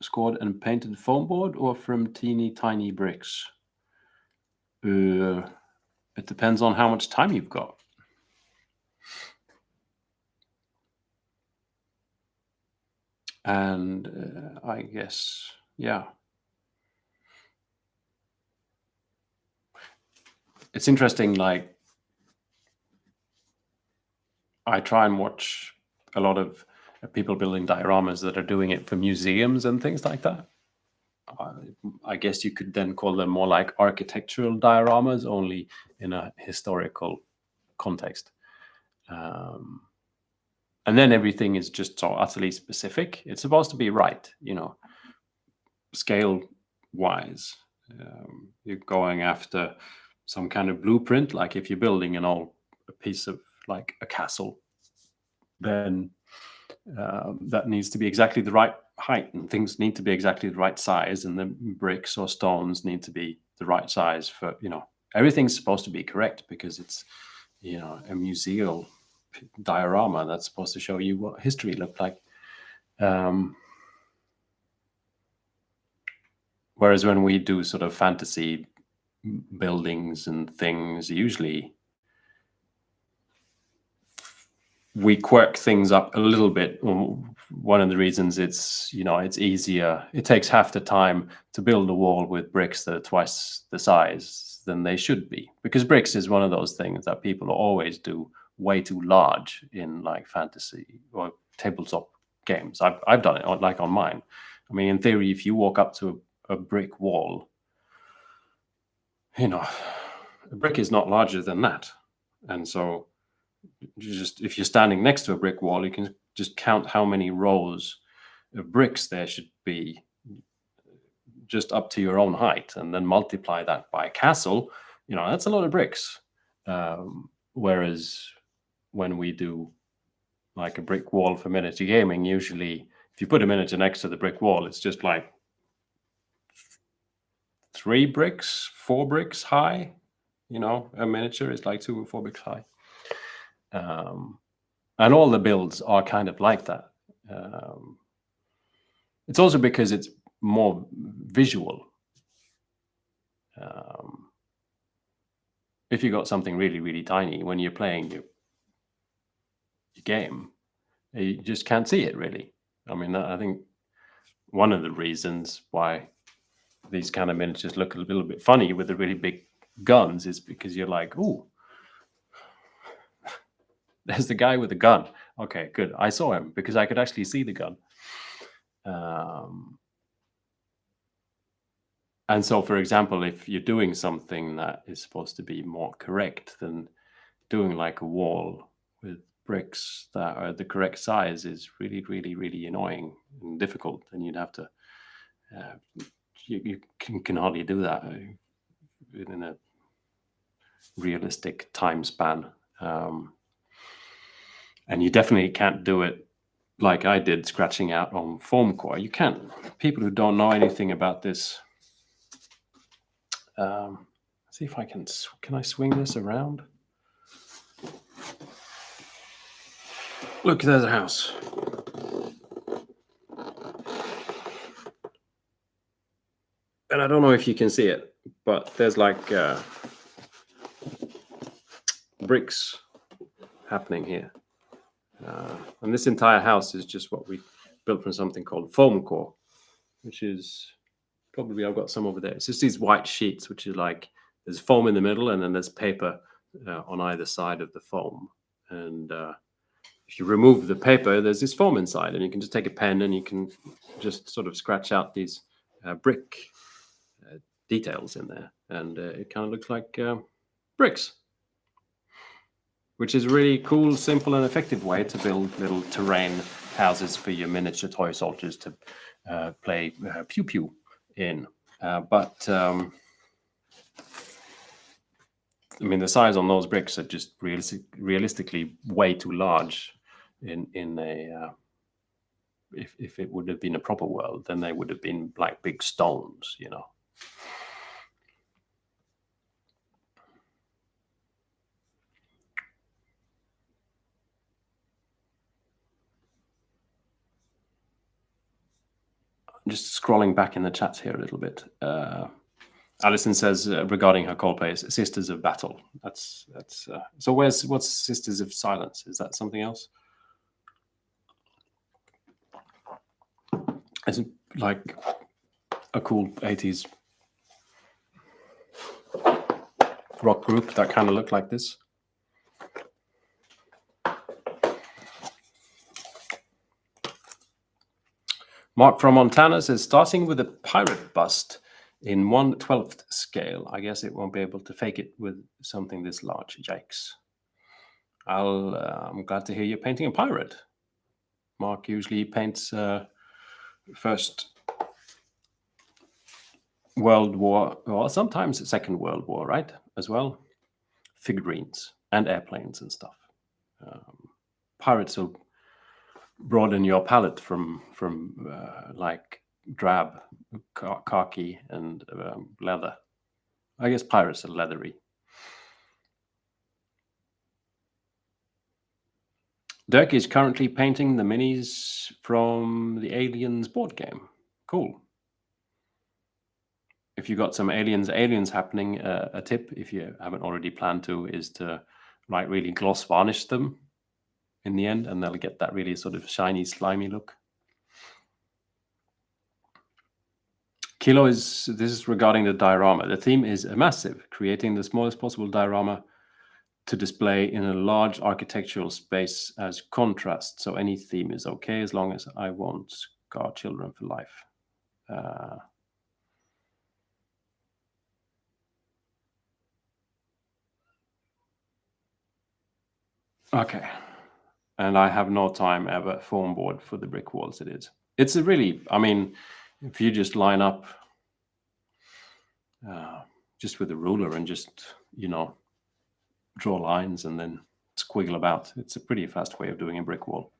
scored and painted foam board or from teeny tiny bricks? It depends on how much time you've got. And I guess, yeah. It's interesting, like, I try and watch a lot of people building dioramas that are doing it for museums and things like that. I guess you could then call them more like architectural dioramas, only in a historical context. And then everything is just so utterly specific. It's supposed to be right, scale-wise. You're going after some kind of blueprint, like if you're building a piece of like a castle, then that needs to be exactly the right height, and things need to be exactly the right size, and the bricks or stones need to be the right size for, everything's supposed to be correct, because it's, a museal diorama that's supposed to show you what history looked like. Whereas when we do sort of fantasy buildings and things, usually we quirk things up a little bit. One of the reasons it's easier. It takes half the time to build a wall with bricks that are twice the size than they should be, because bricks is one of those things that people always do way too large in like fantasy or tabletop games. I've done it on mine. I mean, in theory, if you walk up to a brick wall, a brick is not larger than that, and so if you're standing next to a brick wall, you can just count how many rows of bricks there should be just up to your own height, and then multiply that by a castle. That's a lot of bricks. Whereas when we do like a brick wall for miniature gaming, usually if you put a miniature next to the brick wall, it's just like 3 bricks, 4 bricks high. A miniature is like 2 or 4 bricks high. And all the builds are kind of like that. It's also because it's more visual. If you got something really, really tiny when you're playing your game, you just can't see it really. I mean, I think one of the reasons why these kind of miniatures look a little bit funny with the really big guns is because you're like, ooh, there's the guy with the gun. Okay, good. I saw him because I could actually see the gun. And so, for example, if you're doing something that is supposed to be more correct, then doing like a wall with bricks that are the correct size is really, really, really annoying and difficult. And you'd have to, you can hardly do that within a realistic time span. And you definitely can't do it like I did, scratching out on foam core. You can't. People who don't know anything about this. See if I can I swing this around? Look, there's a house. And I don't know if you can see it, but there's like bricks happening here. And this entire house is just what we built from something called foam core, which is probably, I've got some over there. It's just these white sheets, which is like, there's foam in the middle and then there's paper on either side of the foam. And if you remove the paper, there's this foam inside, and you can just take a pen and you can just sort of scratch out these brick details in there. And it kind of looks like bricks, which is a really cool, simple, and effective way to build little terrain houses for your miniature toy soldiers to play pew pew in. But I mean, the size on those bricks are just realistically way too large. In a if it would have been a proper world, then they would have been like big stones, Just scrolling back in the chat here a little bit. Alison says regarding her cosplay, Sisters of Battle. That's so. What's Sisters of Silence? Is that something else? It's like a cool 80s rock group that kind of looked like this. Mark from Montana says, starting with a pirate bust in 1/12th scale. I guess it won't be able to fake it with something this large. Yikes. I'm glad to hear you're painting a pirate. Mark usually paints First World War, or sometimes Second World War, right? As well. Figurines and airplanes and stuff. Pirates will broaden your palette from like drab, khaki, and leather. I guess pirates are leathery. Dirk is currently painting the minis from the Aliens board game. Cool. If you got some aliens happening, a tip, if you haven't already planned to, is to like really gloss varnish them in the end, and they'll get that really sort of shiny, slimy look. This is regarding the diorama. The theme is massive, creating the smallest possible diorama to display in a large architectural space as contrast. So any theme is okay as long as I won't scar children for life. Okay. And I have no time ever foam board for the brick walls. It's a really, I mean, if you just line up just with a ruler and just, draw lines and then squiggle about. It's a pretty fast way of doing a brick wall.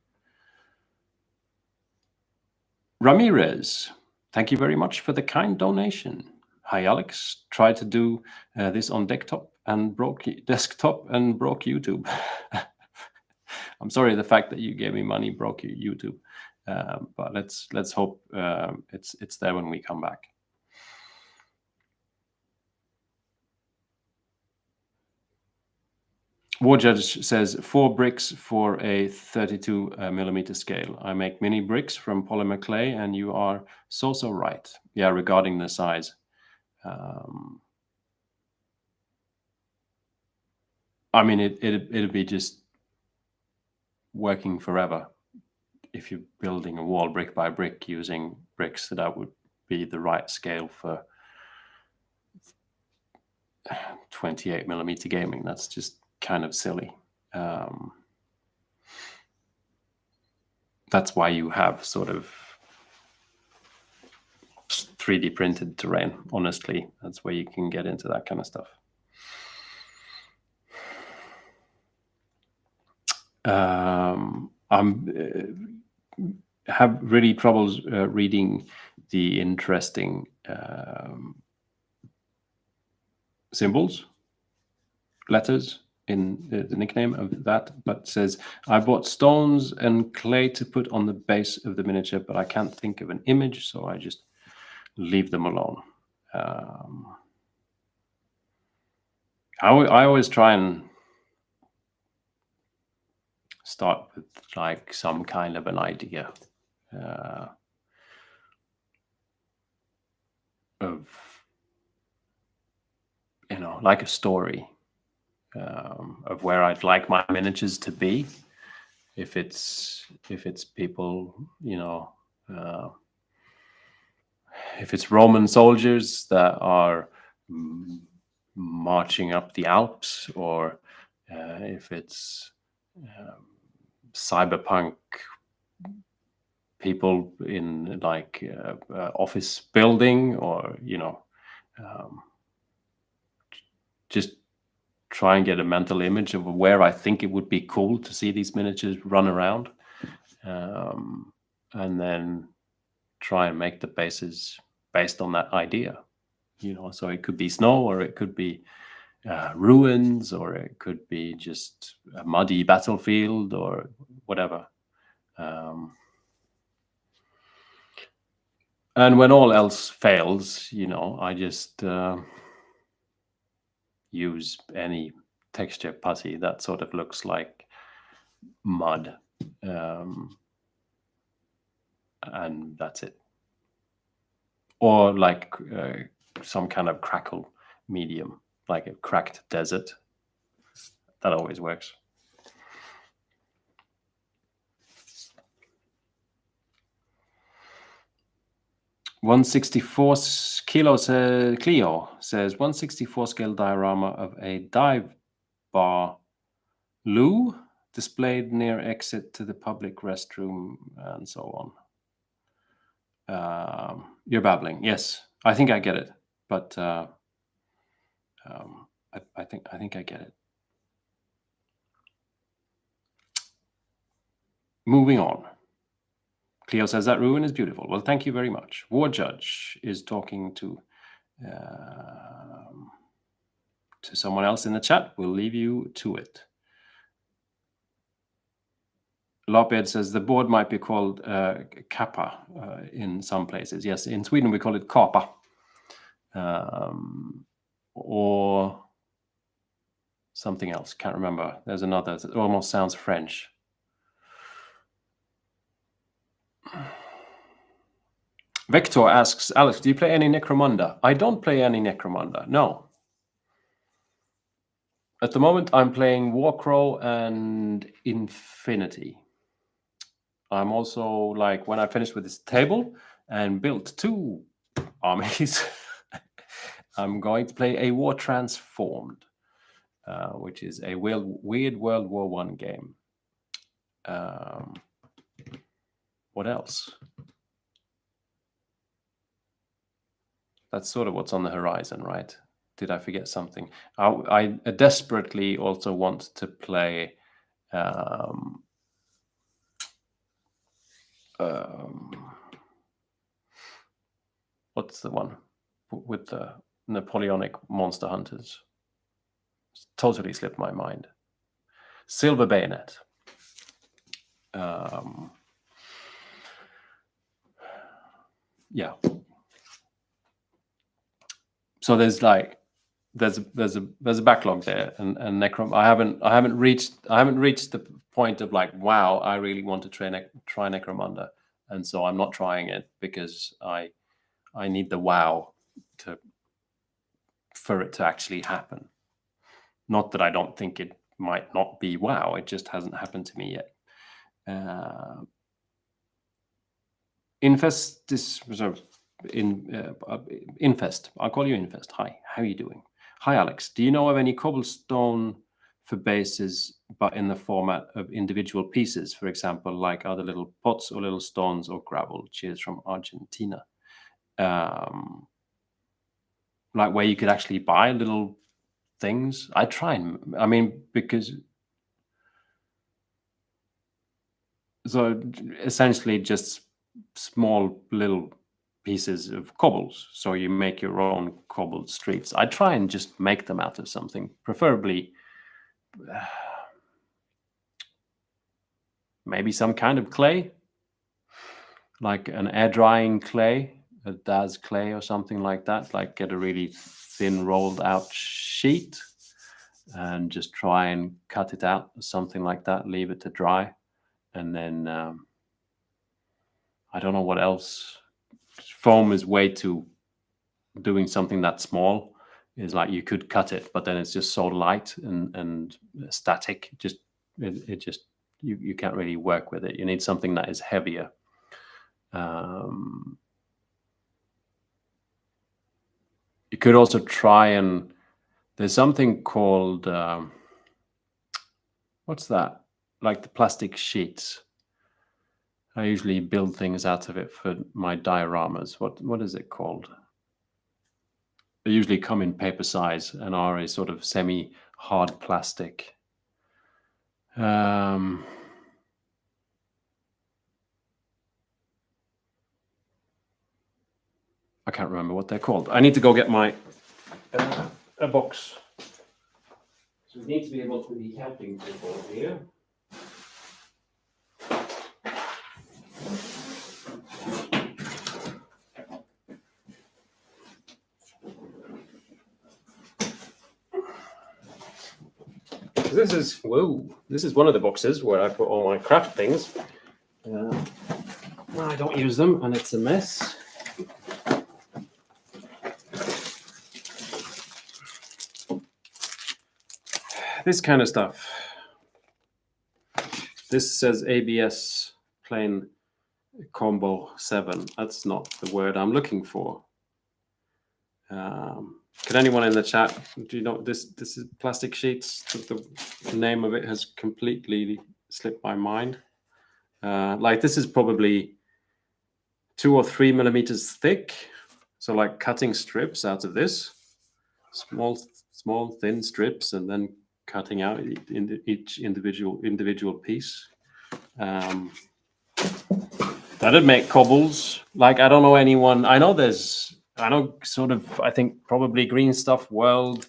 Ramirez, thank you very much for the kind donation. Hi, Alex. Tried to do this on desktop and broke YouTube. I'm sorry, the fact that you gave me money broke YouTube. But let's hope it's there when we come back. War Judge says 4 bricks for a 32 millimeter scale. I make mini bricks from polymer clay, and you are so right. Yeah, regarding the size. I mean, it'd be just working forever if you're building a wall brick by brick using bricks. That would be the right scale for 28 millimeter gaming. That's just kind of silly. That's why you have sort of 3D printed terrain. Honestly, that's where you can get into that kind of stuff. Have really troubles reading the interesting symbols, letters in the nickname of that, but says, I bought stones and clay to put on the base of the miniature, but I can't think of an image, so I just leave them alone. I always try and start with like some kind of an idea of, you know, like a story of where I'd like my miniatures to be. If it's people, you know, if it's Roman soldiers that are marching up the Alps, or if it's cyberpunk people in like office building, or, you know, just try and get a mental image of where I think it would be cool to see these miniatures run around, and then try and make the bases based on that idea, you know. So it could be snow, or it could be ruins, or it could be just a muddy battlefield, or whatever. And when all else fails, you know, I just use any texture putty that sort of looks like mud, and that's it. Or like some kind of crackle medium, like a cracked desert. That always works. Cleo says 164 scale diorama of a dive bar loo displayed near exit to the public restroom, and so on. You're babbling. Yes, I think I get it, but I think I get it. Moving on. Cleo says that ruin is beautiful. Well, thank you very much. War Judge is talking to someone else in the chat. We'll leave you to it. Loped says the board might be called kappa in some places. Yes, in Sweden we call it kapa. Or something else. Can't remember. There's another. It almost sounds French. Vector asks, Alex, do you play any Necromunda? I don't play any Necromunda, no. At the moment, I'm playing Warrow and Infinity. I'm also, like, when I finished with this table and built 2 armies, I'm going to play a War Transformed, which is a weird World War I game. What else? That's sort of what's on the horizon, right? Did I forget something? I desperately also want to play What's the one with the Napoleonic monster hunters? It's totally slipped my mind. Silver Bayonet. Yeah. So there's like there's a backlog there, and Necrom. I haven't reached the point of like, wow, I really want to try Necromunda, and so I'm not trying it because I need the wow for it to actually happen. Not that I don't think it might not be wow, it just hasn't happened to me yet. Infest is Infest. I'll call you Infest. Hi, how are you doing? Hi, Alex. Do you know of any cobblestone for bases, but in the format of individual pieces? For example, like other little pots or little stones or gravel. Cheers from Argentina. Like where you could actually buy little things. Because so essentially just small little pieces of cobbles, so you make your own cobbled streets. I try and just make them out of something, preferably maybe some kind of clay, like an air drying clay, a Daz clay or something like that. Like get a really thin rolled out sheet and just try and cut it out, something like that, leave it to dry, and then I don't know what else. Foam is way too, doing something that small is like you could cut it, but then it's just so light and static. It just you can't really work with it. You need something that is heavier. You could also try and there's something called what's that? Like the plastic sheets. I usually build things out of it for my dioramas. What is it called? They usually come in paper size and are a sort of semi-hard plastic. I can't remember what they're called. I need to go get my a box. So we need to be able to be counting people here. This is one of the boxes where I put all my craft things. I don't use them, and it's a mess. This kind of stuff. This says ABS plain combo 7. That's not the word I'm looking for. Can anyone in the chat, do you know this is plastic sheets? The name of it has completely slipped my mind. Like this is probably 2 or 3 millimeters thick. So like cutting strips out of this, small thin strips, and then cutting out each individual piece. That'd make cobbles. Like I don't know anyone. I know sort of, I think probably Green Stuff World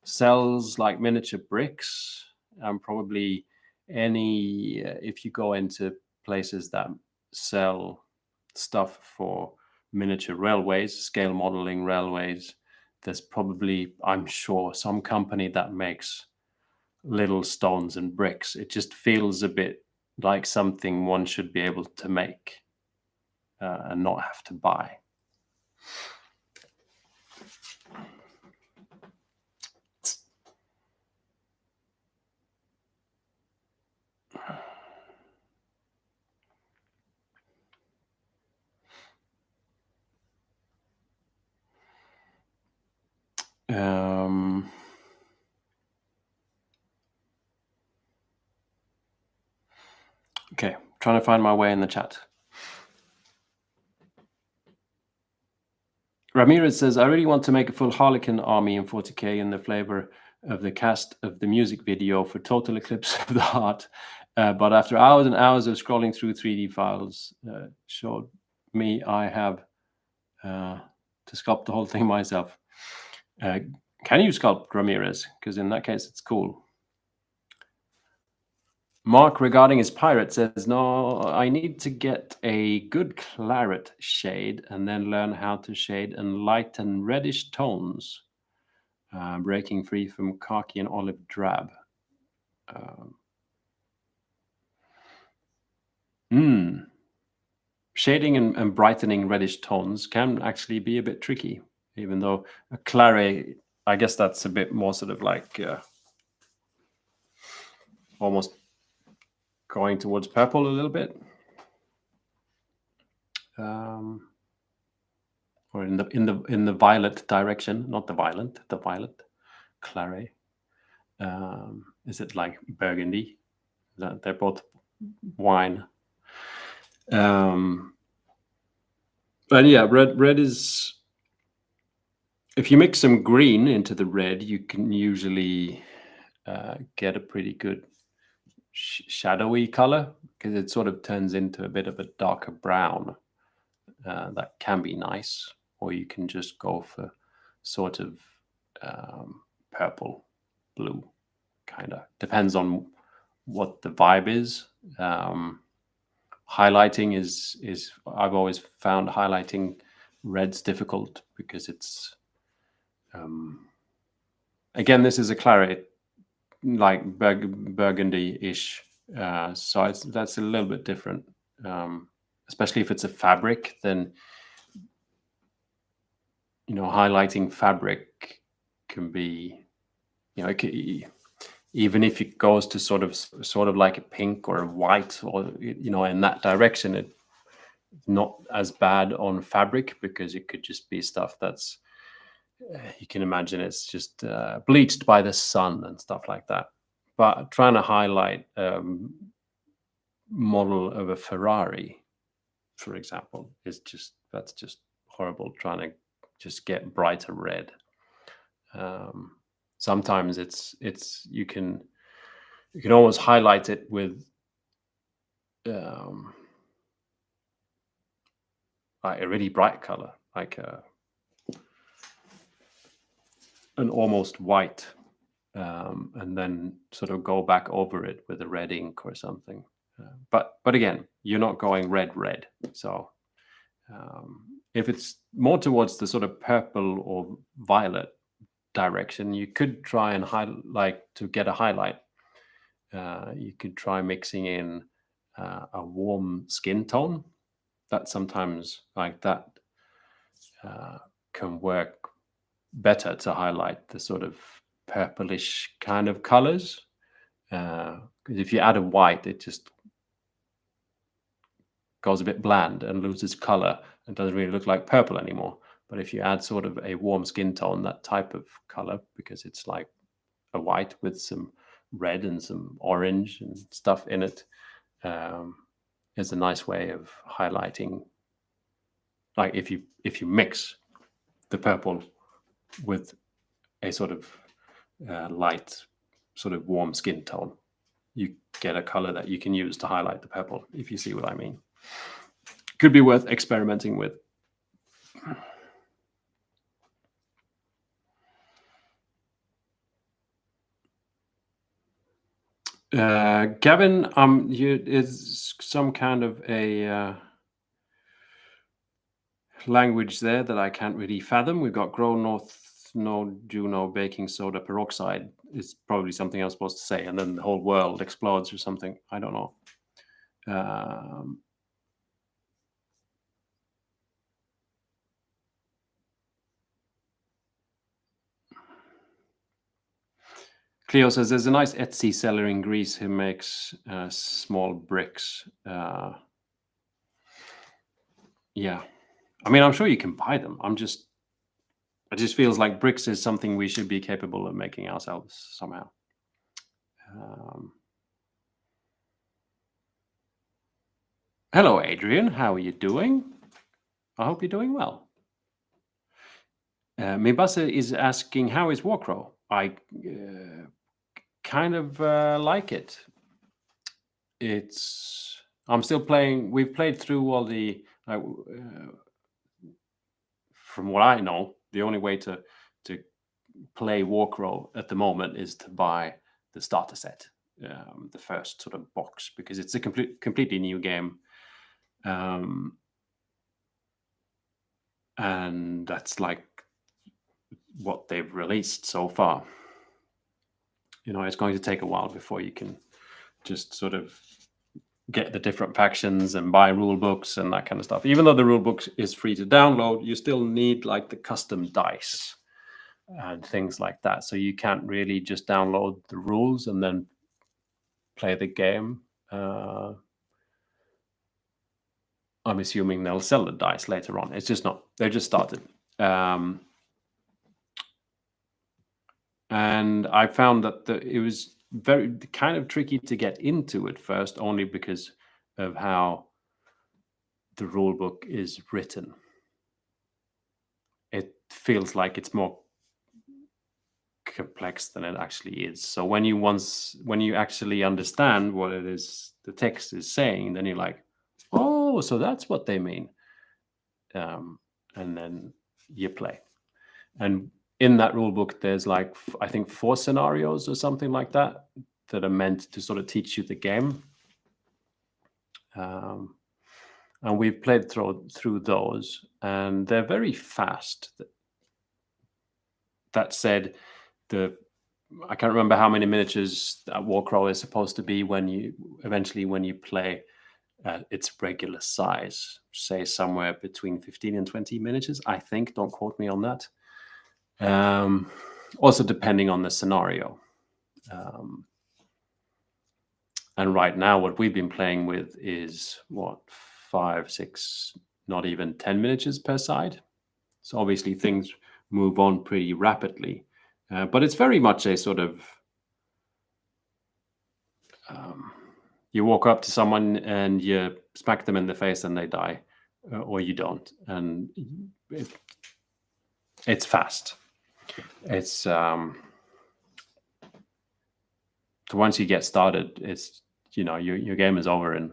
sells like miniature bricks, and probably if you go into places that sell stuff for miniature railways, scale modeling railways, there's probably, I'm sure, some company that makes little stones and bricks. It just feels a bit like something one should be able to make and not have to buy. Okay, trying to find my way in the chat. Ramirez says, I really want to make a full Harlequin army in 40k in the flavor of the cast of the music video for Total Eclipse of the Heart. But after hours and hours of scrolling through 3D files, showed me I have to sculpt the whole thing myself. Can you sculpt Ramirez? Because in that case, it's cool. Mark, regarding his pirate, says, no, I need to get a good claret shade and then learn how to shade and lighten reddish tones, breaking free from khaki and olive drab. Shading and brightening reddish tones can actually be a bit tricky, even though a claret, I guess that's a bit more sort of like almost going towards purple a little bit, or in the violet direction, not the violet, the violet claret. Is it like burgundy? They're both wine. But yeah, red is. If you mix some green into the red, you can usually get a pretty good shadowy color, because it sort of turns into a bit of a darker brown. That can be nice, or you can just go for sort of purple, blue, kind of. Depends on what the vibe is. Highlighting is I've always found highlighting reds difficult, because it's again, this is a claret, like burgundy-ish, so that's a little bit different, especially if it's a fabric. Then highlighting fabric can be, even if it goes to sort of like a pink or a white, or in that direction, it's not as bad on fabric, because it could just be stuff that's, you can imagine it's just bleached by the sun and stuff like that. But trying to highlight model of a Ferrari, for example, that's just horrible, trying to just get brighter red. Sometimes it's you can almost highlight it with like a really bright color, like an almost white, and then sort of go back over it with a red ink or something. But again, you're not going red. So if it's more towards the sort of purple or violet direction, you could try and to get a highlight. You could try mixing in a warm skin tone. That sometimes like that can work better to highlight the sort of purplish kind of colors. Because if you add a white, it just goes a bit bland and loses color and doesn't really look like purple anymore. But if you add sort of a warm skin tone, that type of color, because it's like a white with some red and some orange and stuff in it, is a nice way of highlighting. Like if you mix the purple with a sort of light, sort of warm skin tone, you get a color that you can use to highlight the purple, if you see what I mean. Could be worth experimenting with. Gavin, is some kind of a language there that I can't really fathom. We've got grow north no Juno baking soda peroxide. It's probably something I was supposed to say, and then the whole world explodes or something. I don't know. Cleo says there's a nice Etsy seller in Greece who makes small bricks. Yeah, I mean, I'm sure you can buy them. It just feels like bricks is something we should be capable of making ourselves somehow. Hello, Adrian. How are you doing? I hope you're doing well. Mibasa is asking, how is Warrow? I kind of like it. I'm still playing. We've played through all the. From what I know, the only way to play Warrow at the moment is to buy the starter set, the first sort of box, because it's a completely new game, and that's like what they've released so far. It's going to take a while before you can just sort of get the different factions and buy rule books and that kind of stuff. Even though the rule book is free to download, you still need like the custom dice and things like that. So you can't really just download the rules and then play the game. I'm assuming they'll sell the dice later on. It's just not. They just started. And I found that it was very kind of tricky to get into at first, only because of how the rule book is written. It feels like it's more complex than it actually is. So when you actually understand what it is the text is saying, then you're like, oh, so that's what they mean. And then you play. And in that rule book, there's like, I think 4 scenarios or something like that are meant to sort of teach you the game. And we've played through those, and they're very fast. That said, I can't remember how many miniatures that Warrow is supposed to be when you play at its regular size, say somewhere between 15 and 20 miniatures, I think. Don't quote me on that. Also depending on the scenario. And right now what we've been playing with is 5, 6, not even 10 miniatures per side. So obviously things move on pretty rapidly. But it's very much a sort of, you walk up to someone and you smack them in the face and they die, or you don't. And it's fast. It's so once you get started, it's your game is over in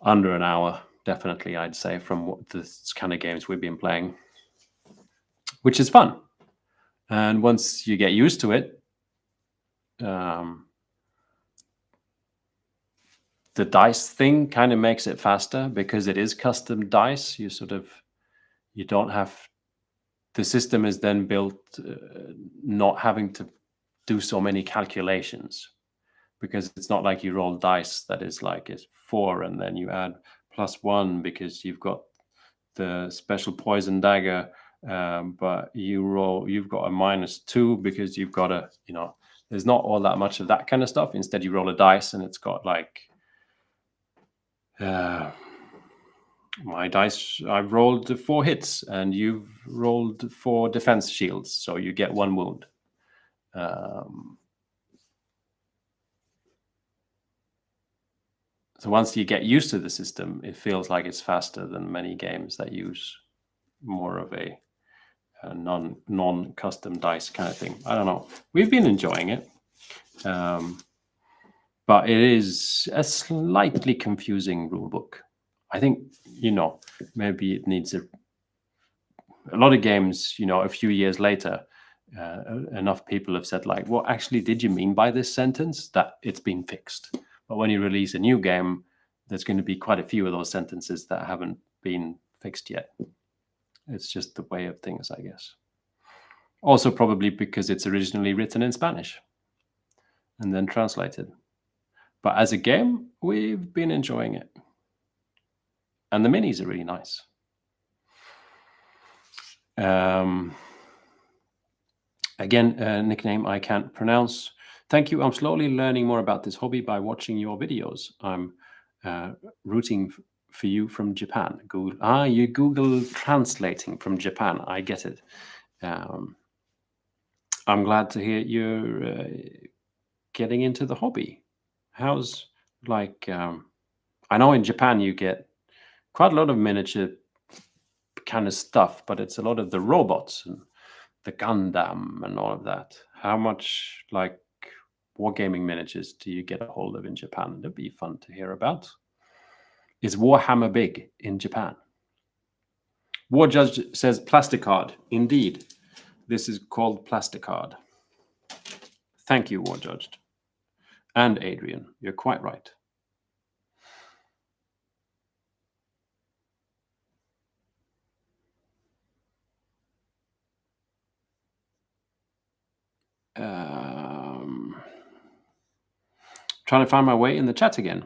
under an hour, definitely, I'd say, from what this kind of games we've been playing, which is fun. And once you get used to it, the dice thing kind of makes it faster because it is custom dice. You don't have, the system is then built not having to do so many calculations, because it's not like you roll dice that is like it's 4 and then you add +1 because you've got the special poison dagger, but you've got a -2 because you've got a, there's not all that much of that kind of stuff. Instead, you roll a dice and it's got like, my dice, I've rolled 4 hits and you've rolled 4 defense shields, so you get 1 wound. So once you get used to the system, it feels like it's faster than many games that use more of a non-custom dice kind of thing. I don't know. We've been enjoying it. But it is a slightly confusing rule book. I think, maybe it needs a lot of games, a few years later, enough people have said like, what actually did you mean by this sentence? That it's been fixed. But when you release a new game, there's going to be quite a few of those sentences that haven't been fixed yet. It's just the way of things, I guess. Also probably because it's originally written in Spanish and then translated. But as a game, we've been enjoying it. And the minis are really nice. Again, a nickname I can't pronounce. Thank you. I'm slowly learning more about this hobby by watching your videos. I'm rooting for you from Japan. You Google translating from Japan. I get it. I'm glad to hear you're getting into the hobby. How's I know in Japan you get quite a lot of miniature kind of stuff, but it's a lot of the robots and the Gundam and all of that. how much like wargaming miniatures do you get a hold of in Japan? That'd be fun to hear about. Is Warhammer big in Japan? War Judge says plasticard. Indeed, this is called plasticard. Thank you, War Judge. And Adrian, you're quite right. Trying to find my way in the chat again.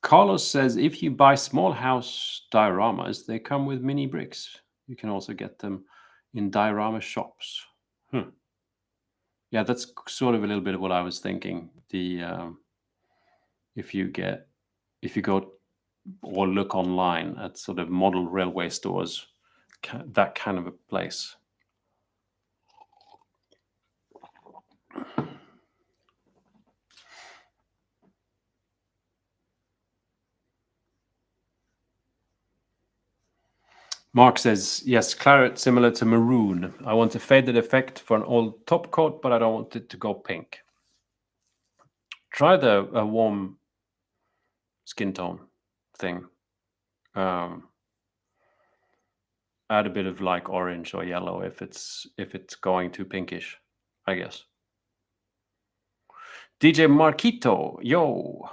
Carlos says if you buy small house dioramas, they come with mini bricks. You can also get them in diorama shops. Yeah, that's sort of a little bit of what I was thinking. If you go or look online at sort of model railway stores, that kind of a place. Mark says, yes, claret similar to maroon. I want a faded effect for an old top coat, but I don't want it to go pink. Try the warm skin tone thing. Add a bit of like orange or yellow if it's going too pinkish, I guess. DJ Marquito, yo.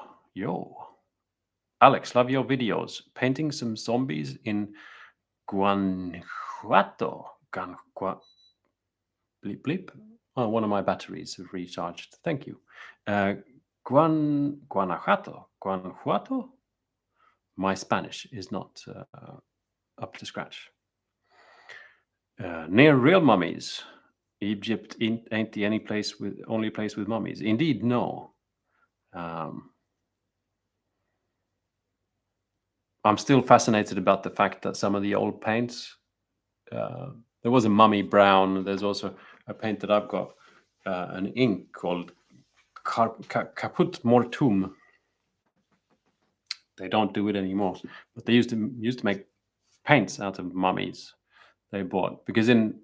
Alex, love your videos. Painting some zombies in Guanajuato. Bleep bleep. Oh, one of my batteries have recharged. Thank you. Guanajuato. My Spanish is not up to scratch. Near real mummies. Egypt ain't the only place with mummies. Indeed, no. I'm still fascinated about the fact that some of the old paints, there was a mummy brown. There's also a paint that I've got, an ink called Caput Mortuum. They don't do it anymore, but they used to make paints out of mummies they bought, because in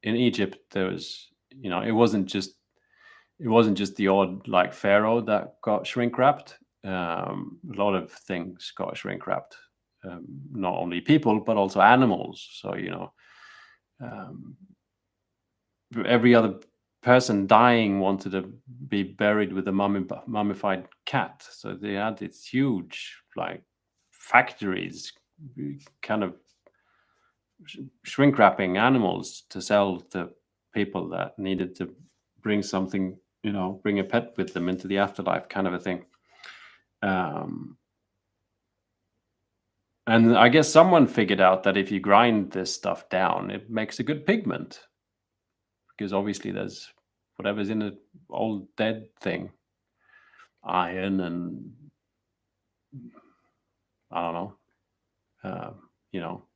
Egypt there was, it wasn't just the odd like pharaoh that got shrink wrapped. A lot of things got shrink wrapped, not only people but also animals. So every other person dying wanted to be buried with a mummified cat. So they had these huge like factories, kind of shrink wrapping animals to sell to people that needed to bring something, bring a pet with them into the afterlife, kind of a thing. And I guess someone figured out that if you grind this stuff down, it makes a good pigment, because obviously there's whatever's in an old dead thing, iron and I don't know,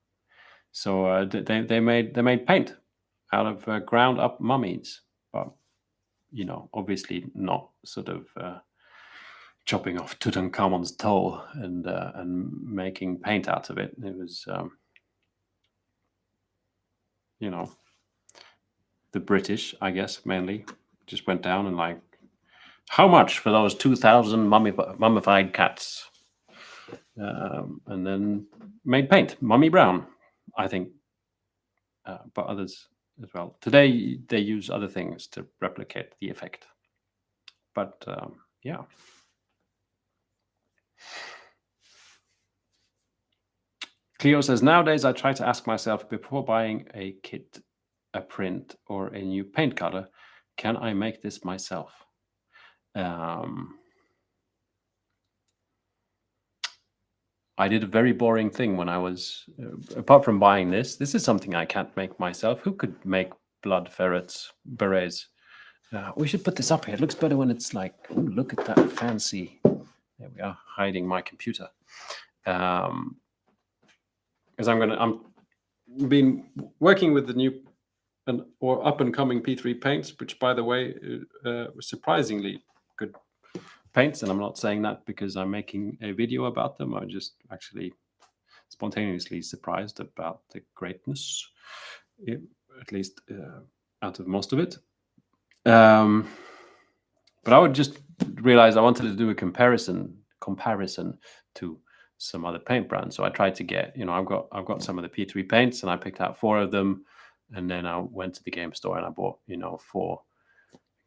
So they made paint out of ground up mummies, but obviously not sort of chopping off Tutankhamun's toe and making paint out of it. It was the British, I guess, mainly just went down and like, how much for those 2,000 mummified cats? And then made paint, mummy brown, I think, but others as well. Today they use other things to replicate the effect. But yeah. Cleo says, nowadays I try to ask myself before buying a kit, a print, or a new paint color, can I make this myself? I did a very boring thing when I was, apart from buying this is something I can't make myself. Who could make Blood Berets? We should put this up here. It looks better when it's like, ooh, look at that fancy. There we are, hiding my computer. Because I'm been working with the new or up and coming P3 paints, which by the way, surprisingly good paints. And I'm not saying that because I'm making a video about them. I just actually spontaneously surprised about the greatness, at least out of most of it. But I would just realize I wanted to do a comparison to some other paint brands. So I tried to get, I've got some of the P3 paints, and I picked out 4 of them, and then I went to the game store and I bought 4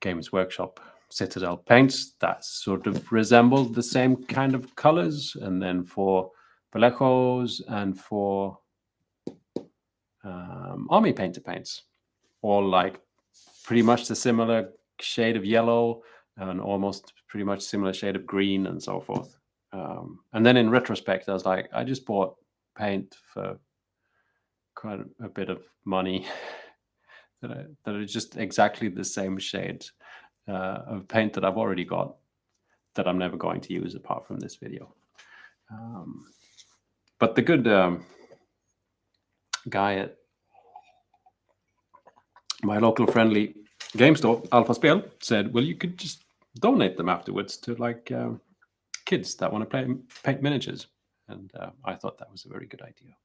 Games Workshop Citadel paints that sort of resembled the same kind of colors, and then 4 Vallejos and 4 Army Painter paints, all like pretty much the similar shade of yellow and almost pretty much similar shade of green and so forth. And then in retrospect, I was like, I just bought paint for quite a bit of money that are just exactly the same shade of paint that I've already got, that I'm never going to use apart from this video. But the good guy at my local friendly game store, Alpha Spel, said, well, you could just donate them afterwards to like kids that want to paint miniatures. And I thought that was a very good idea.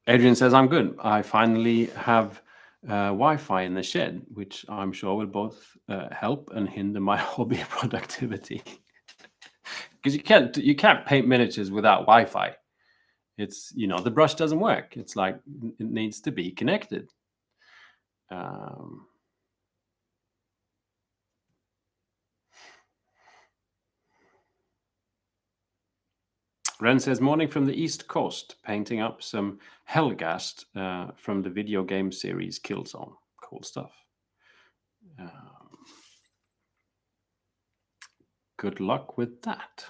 Adrian says, I'm good. I finally have Wi-Fi in the shed, which I'm sure will both help and hinder my hobby productivity. Because you can't paint miniatures without Wi-Fi. It's, the brush doesn't work. It's like it needs to be connected. Ren says, morning from the East Coast, painting up some Helgast from the video game series Killzone. Cool stuff. Good luck with that.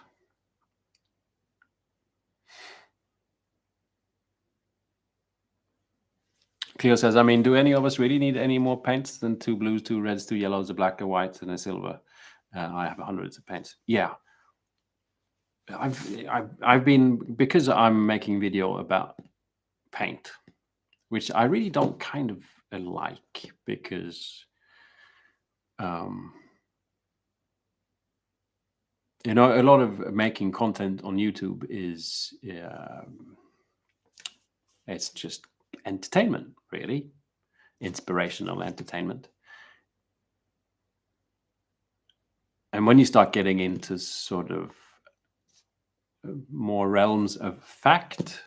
Cleo says, I mean, do any of us really need any more paints than 2 blues, 2 reds, 2 yellows, a black, a white, and a silver? I have hundreds of paints. Yeah. I've been, because I'm making video about paint, which I really don't kind of like, because a lot of making content on YouTube is it's just entertainment, really, inspirational entertainment. And when you start getting into sort of more realms of fact,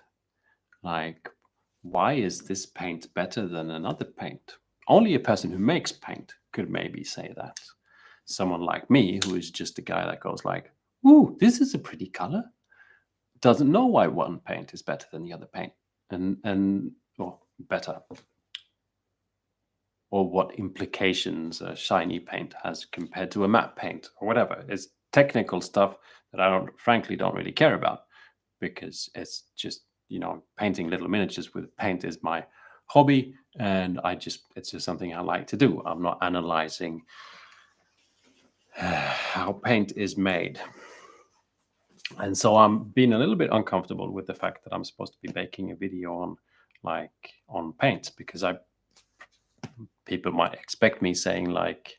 like, why is this paint better than another paint? Only a person who makes paint could maybe say that. Someone like me, who is just a guy that goes like, ooh, this is a pretty color, doesn't know why one paint is better than the other paint, or better, or what implications a shiny paint has compared to a matte paint, or whatever. It's technical stuff that I frankly don't really care about, because it's just, painting little miniatures with paint is my hobby, and it's just something I like to do. I'm not analyzing how paint is made. And so I'm being a little bit uncomfortable with the fact that I'm supposed to be making a video on paint, because people might expect me saying like,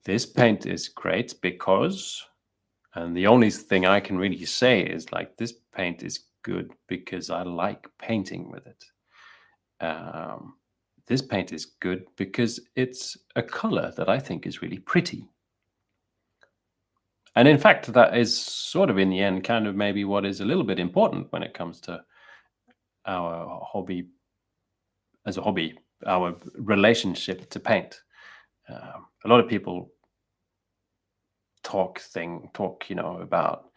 this paint is great because, and the only thing I can really say is like, this paint is good because I like painting with it. This paint is good because it's a color that I think is really pretty. And in fact, that is sort of in the end kind of maybe what is a little bit important when it comes to our hobby, as a hobby, our relationship to paint. A lot of people talk, about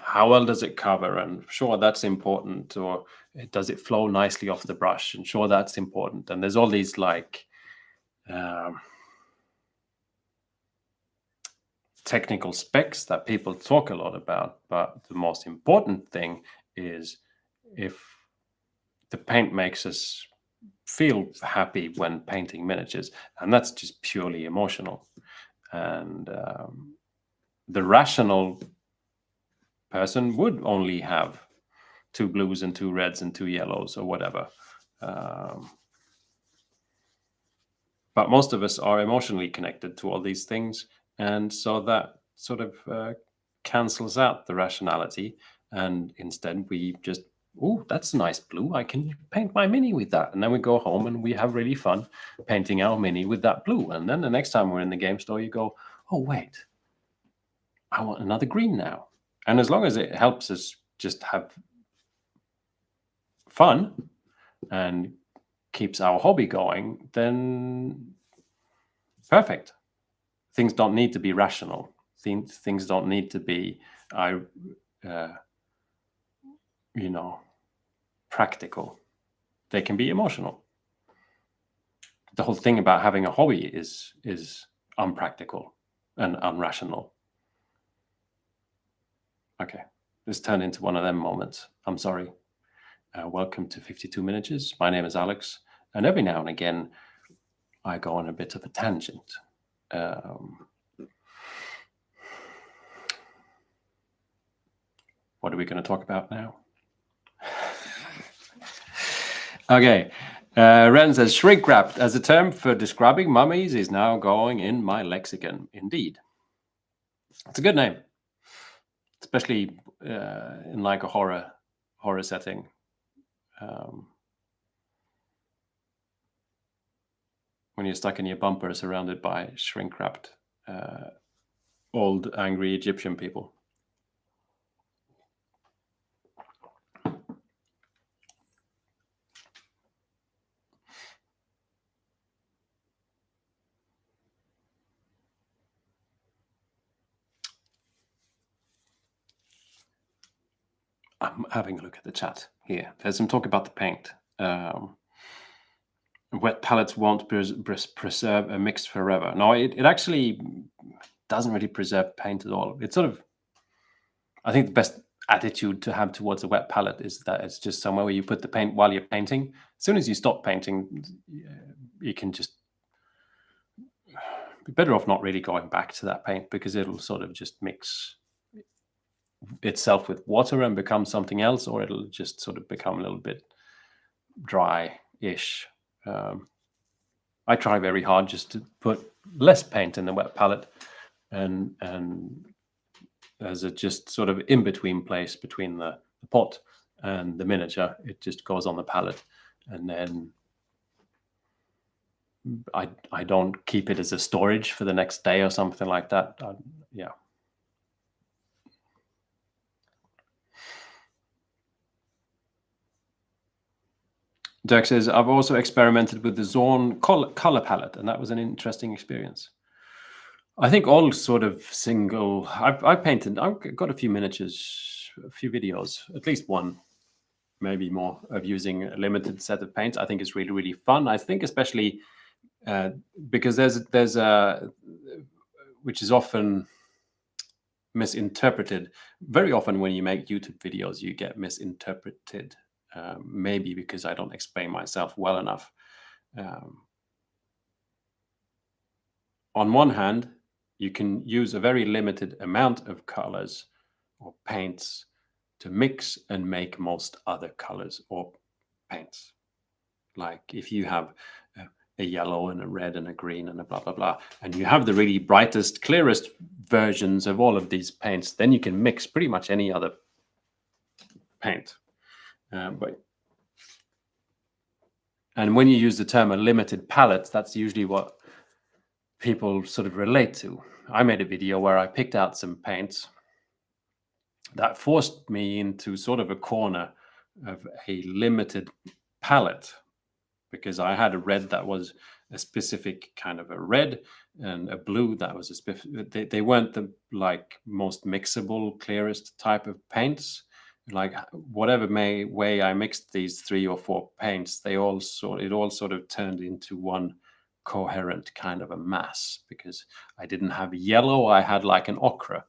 how well does it cover, and sure, that's important, or does it flow nicely off the brush, and sure, that's important. And there's all these like technical specs that people talk a lot about, but the most important thing is if the paint makes us feel happy when painting miniatures, and that's just purely emotional. And the rational person would only have 2 blues and 2 reds and 2 yellows or whatever. But most of us are emotionally connected to all these things, and so that sort of cancels out the rationality, and instead we just, oh, that's a nice blue, I can paint my mini with that. And then we go home and we have really fun painting our mini with that blue. And then the next time we're in the game store, you go, oh wait, I want another green now. And as long as it helps us just have fun and keeps our hobby going, then perfect. Things don't need to be rational. Things don't need to be, practical. They can be emotional. The whole thing about having a hobby is unpractical and unrational. Okay, this turned into one of them moments. I'm sorry. Welcome to 52 Miniatures. My name is Alex, and every now and again, I go on a bit of a tangent. What are we going to talk about now? Okay. Ren says, shrink wrapped as a term for describing mummies is now going in my lexicon. Indeed. It's a good name, especially in like a horror setting. When you're stuck in your bumper surrounded by shrink wrapped old angry Egyptian people. I'm having a look at the chat here. There's some talk about the paint. Wet palettes won't preserve a mix forever. No, it actually doesn't really preserve paint at all. It's sort of, I think the best attitude to have towards a wet palette is that it's just somewhere where you put the paint while you're painting. As soon as you stop painting, you can just be better off not really going back to that paint, because it'll sort of just mix itself with water and become something else, or it'll just sort of become a little bit dry-ish. I try very hard just to put less paint in the wet palette, and as a just sort of in-between place between the pot and the miniature, it just goes on the palette, and then I don't keep it as a storage for the next day or something like that. Yeah. Dirk says, I've also experimented with the Zorn color palette, and that was an interesting experience. I think all sort of single, I've painted, I've got a few miniatures, a few videos, at least one, maybe more, of using a limited set of paints. I think it's really, really fun. I think especially because there's a, which is often misinterpreted. Very often when you make YouTube videos, you get misinterpreted. Maybe because I don't explain myself well enough. On one hand, you can use a very limited amount of colors or paints to mix and make most other colors or paints. Like if you have a yellow and a red and a green and a blah, blah, blah, and you have the really brightest, clearest versions of all of these paints, then you can mix pretty much any other paint. And when you use the term a limited palette, that's usually what people sort of relate to. I made a video where I picked out some paints that forced me into sort of a corner of a limited palette, because I had a red that was a specific kind of a red and a blue that was a specific. They weren't the like most mixable, clearest type of paints. Like whatever way I mixed these 3 or 4 paints, it all sort of turned into one coherent kind of a mass, because I didn't have yellow, I had like an ochre.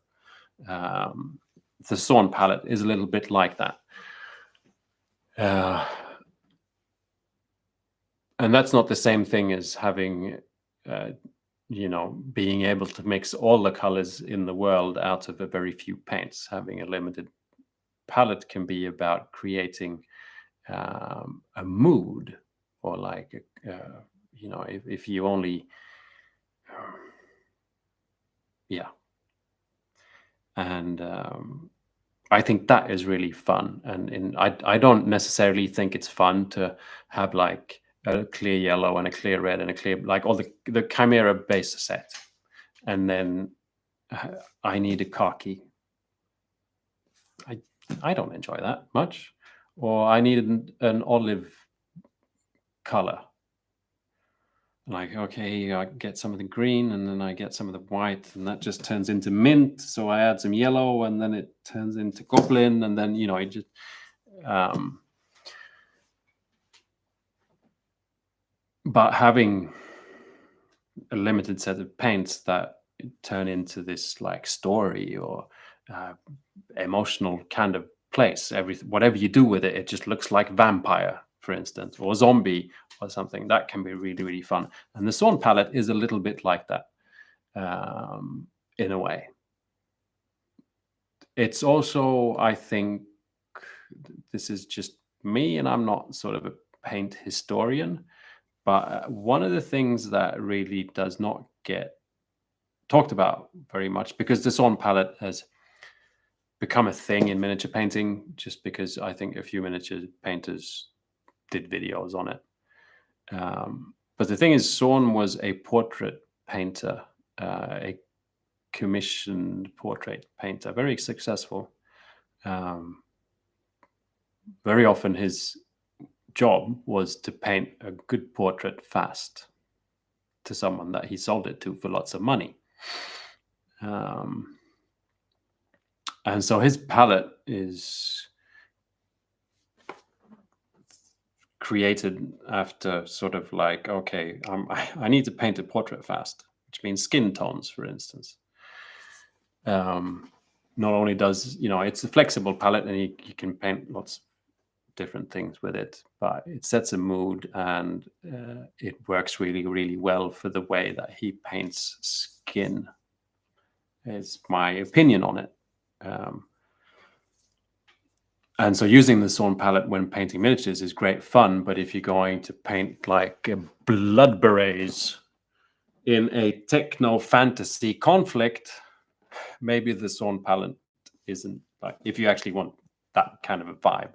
The Zorn palette is a little bit like that. And that's not the same thing as having, being able to mix all the colors in the world out of a very few paints. Having a limited palette can be about creating a mood, or like, if you only, And I think that is really fun. And I don't necessarily think it's fun to have like a clear yellow and a clear red and a clear, like all the Chimera base set. And then I need a khaki. I I don't enjoy that much. Or I need an olive color. Like, okay, I get some of the green and then I get some of the white, and that just turns into mint. So I add some yellow and then it turns into goblin, and then it just but having a limited set of paints that turn into this like story or uh, emotional kind of place. Whatever you do with it, it just looks like vampire, for instance, or zombie or something. That can be really, really fun. And the Sawn palette is a little bit like that, in a way. It's also, I think, this is just me, and I'm not sort of a paint historian, but one of the things that really does not get talked about very much, because the Sawn palette has become a thing in miniature painting, just because I think a few miniature painters did videos on it. But the thing is, Sawn was a portrait painter, a commissioned portrait painter, very successful. Um, very often his job was to paint a good portrait fast to someone that he sold it to for lots of money. And so his palette is created after sort of like, okay, I need to paint a portrait fast, which means skin tones, for instance. Not only does, it's a flexible palette and you can paint lots of different things with it, but it sets a mood, and it works really, really well for the way that he paints skin, is my opinion on it. And so using the Sawn palette when painting miniatures is great fun, but if you're going to paint like Blood Berets in a techno fantasy conflict, maybe the Sawn palette isn't, like, if you actually want that kind of a vibe.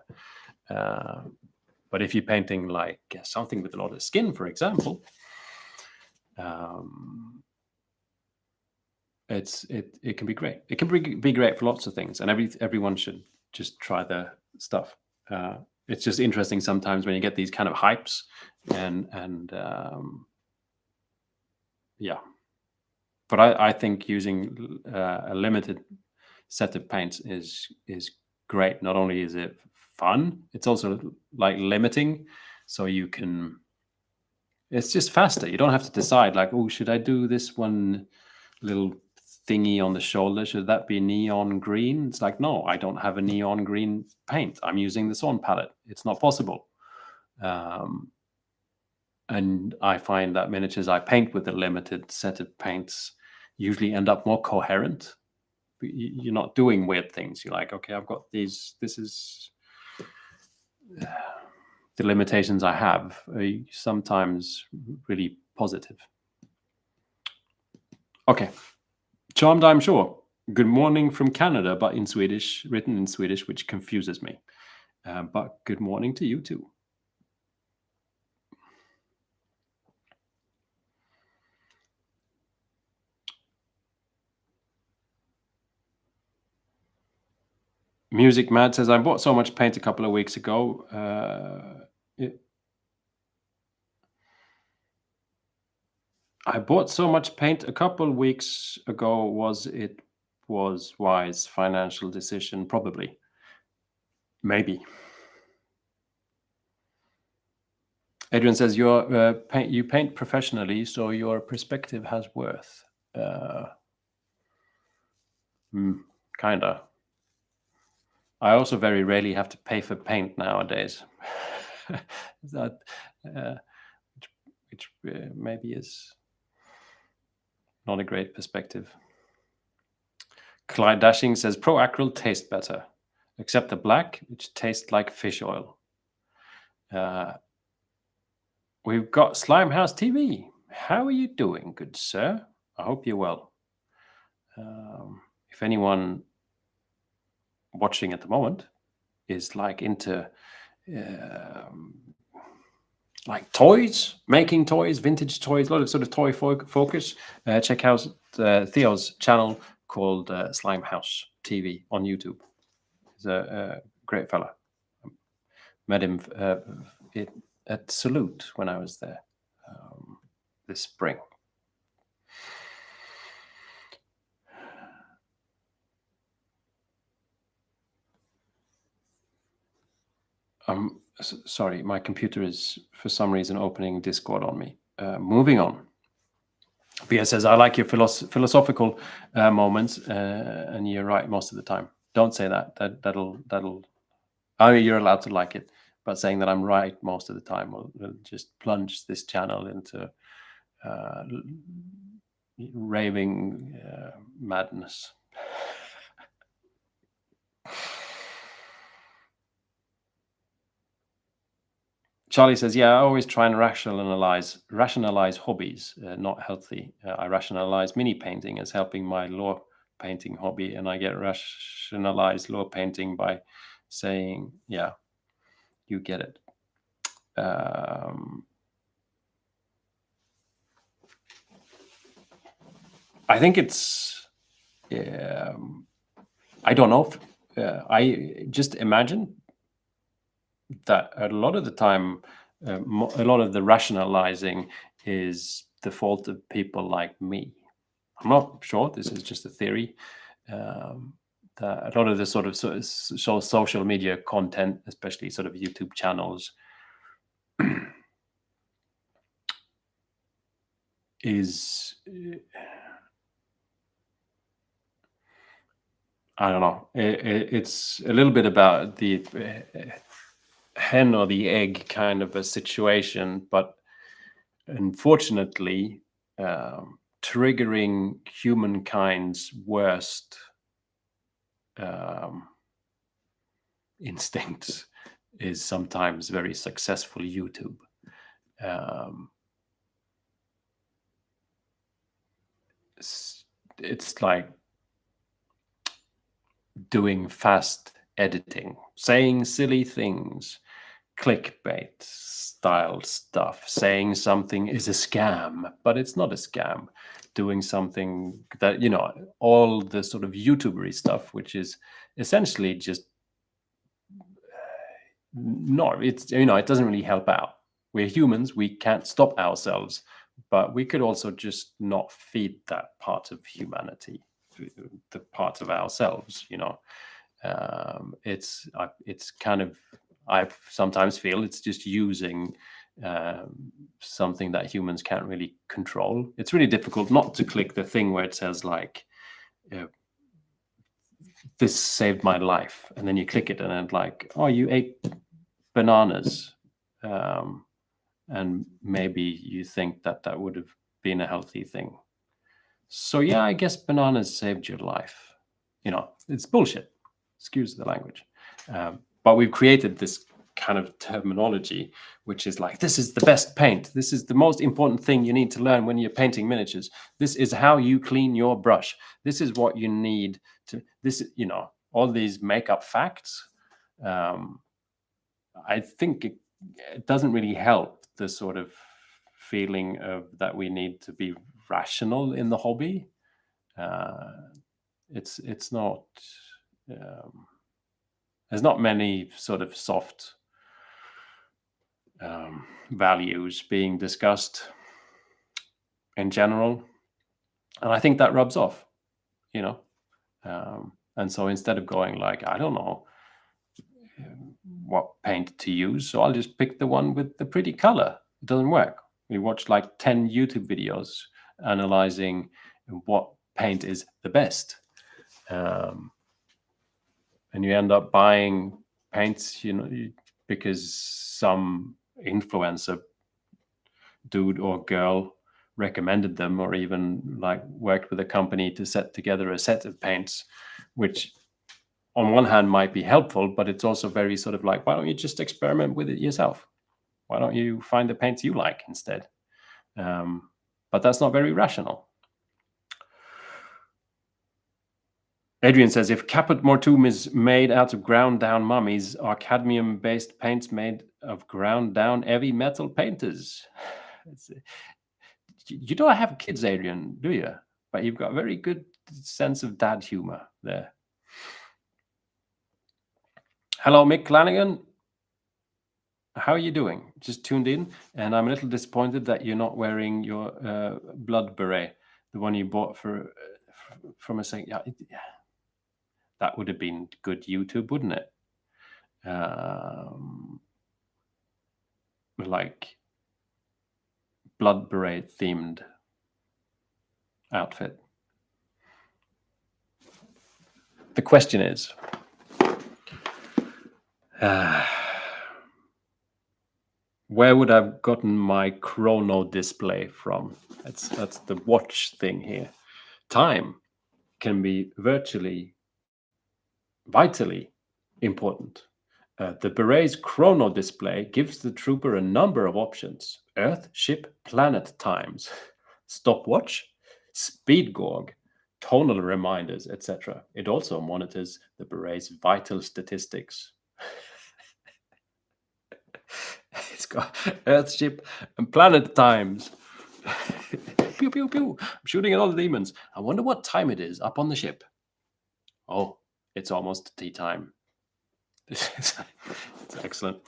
But if you're painting like something with a lot of skin, for example, it can be great. It can be great for lots of things, and everyone should just try the stuff. It's just interesting sometimes when you get these kind of hypes, and yeah. But I think using a limited set of paints is great. Not only is it fun, it's also like limiting, so you can. It's just faster. You don't have to decide like, oh, should I do this one little thingy on the shoulder? Should that be neon green? It's like, no, I don't have a neon green paint. I'm using the Sawn palette. It's not possible. And I find that miniatures I paint with a limited set of paints usually end up more coherent. You're not doing weird things. You're like, okay, I've got these. This is the limitations I have are sometimes really positive. Okay. Charmed, I'm sure. Good morning from Canada, but in Swedish, written in Swedish, which confuses me. But good morning to you too. Music Mad says, I bought so much paint a couple of weeks ago. I bought so much paint a couple of weeks ago. Was wise financial decision? Probably. Maybe. Adrian says, you paint professionally, so your perspective has worth. Kinda. I also very rarely have to pay for paint nowadays. That, which maybe is not a great perspective. Clyde Dashing says, Pro Acryl tastes better, except the black, which tastes like fish oil. We've got Slimehouse TV. How are you doing, good sir? I hope you're well. if anyone watching at the moment is like into like toys, making toys, vintage toys, a lot of sort of toy focus, check out Theo's channel called Slime House TV on YouTube. He's a great fella. Met him at Salute when I was there this spring. Sorry, my computer is for some reason opening Discord on me. Moving on. Bia says, I like your philosophical moments, and you're right most of the time. Don't say that. That'll. I mean, you're allowed to like it, but saying that I'm right most of the time will just plunge this channel into raving madness. Charlie says, yeah, I always try and rationalize hobbies, not healthy. I rationalize mini painting as helping my lure painting hobby, and I get rationalized lure painting by saying, yeah, you get it. I think it's, I don't know. I just imagine that a lot of the time, a lot of the rationalizing is the fault of people like me. I'm not sure. This is just a theory. That a lot of the sort of social media content, especially sort of YouTube channels, is I don't know. It's a little bit about the hen or the egg kind of a situation, but unfortunately, triggering humankind's worst instincts is sometimes very successful YouTube. It's like doing fast editing, saying silly things, clickbait style stuff, saying something is a scam, but it's not a scam, doing something that, you know, all the sort of YouTubery stuff, which is essentially just it's, you know, it doesn't really help out. We're humans, we can't stop ourselves, but we could also just not feed that part of humanity, the part of ourselves, you know. It's kind of, I sometimes feel it's just using something that humans can't really control. It's really difficult not to click the thing where it says like, this saved my life, and then you click it and it's like, oh, you ate bananas, and maybe you think that that would have been a healthy thing. So yeah, I guess bananas saved your life. You know, it's bullshit. Excuse the language. But we've created this kind of terminology, which is like, this is the best paint. This is the most important thing you need to learn when you're painting miniatures. This is how you clean your brush. This is what you need to, this, you know, all these makeup facts. I think it doesn't really help the sort of feeling of that we need to be rational in the hobby. It's not, there's not many sort of soft values being discussed in general, and I think that rubs off, you know. And so instead of going like, I don't know what paint to use, so I'll just pick the one with the pretty color. It doesn't work. We watched like 10 YouTube videos analyzing what paint is the best. And you end up buying paints, you know, because some influencer dude or girl recommended them, or even like worked with a company to set together a set of paints, which on one hand might be helpful, but it's also very sort of like, why don't you just experiment with it yourself? Why don't you find the paints you like instead? But that's not very rational. Adrian says, if Caput Mortuum is made out of ground down mummies, are cadmium-based paints made of ground down heavy metal painters? You don't have kids, Adrian, do you? But you've got a very good sense of dad humor there. Hello, Mick Flanagan. How are you doing? Just tuned in, and I'm a little disappointed that you're not wearing your Blood Beret, the one you bought from a second. Yeah, that would have been good YouTube, wouldn't it? Like Blood Beret themed outfit. The question is, where would I have gotten my chrono display from? That's the watch thing here. Time can be vitally important. The beret's chrono display gives the trooper a number of options: Earth, ship, planet times, stopwatch, speed gauge, tonal reminders, etc. It also monitors the beret's vital statistics. It's got Earth, ship, and planet times. Pew, pew, pew. I'm shooting at all the demons. I wonder what time it is up on the ship. Oh, it's almost tea time. It's excellent.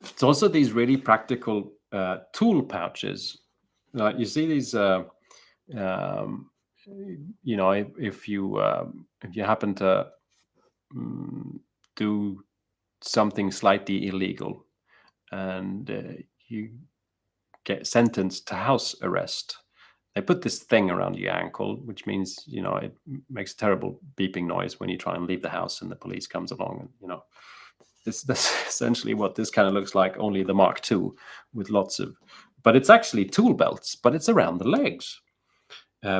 It's also these really practical tool pouches. You see these, if you happen to do something slightly illegal and you get sentenced to house arrest, they put this thing around your ankle, which means, it makes a terrible beeping noise when you try and leave the house and the police comes along. And, that's essentially what this kind of looks like, only the Mark II with but it's actually tool belts, but it's around the legs.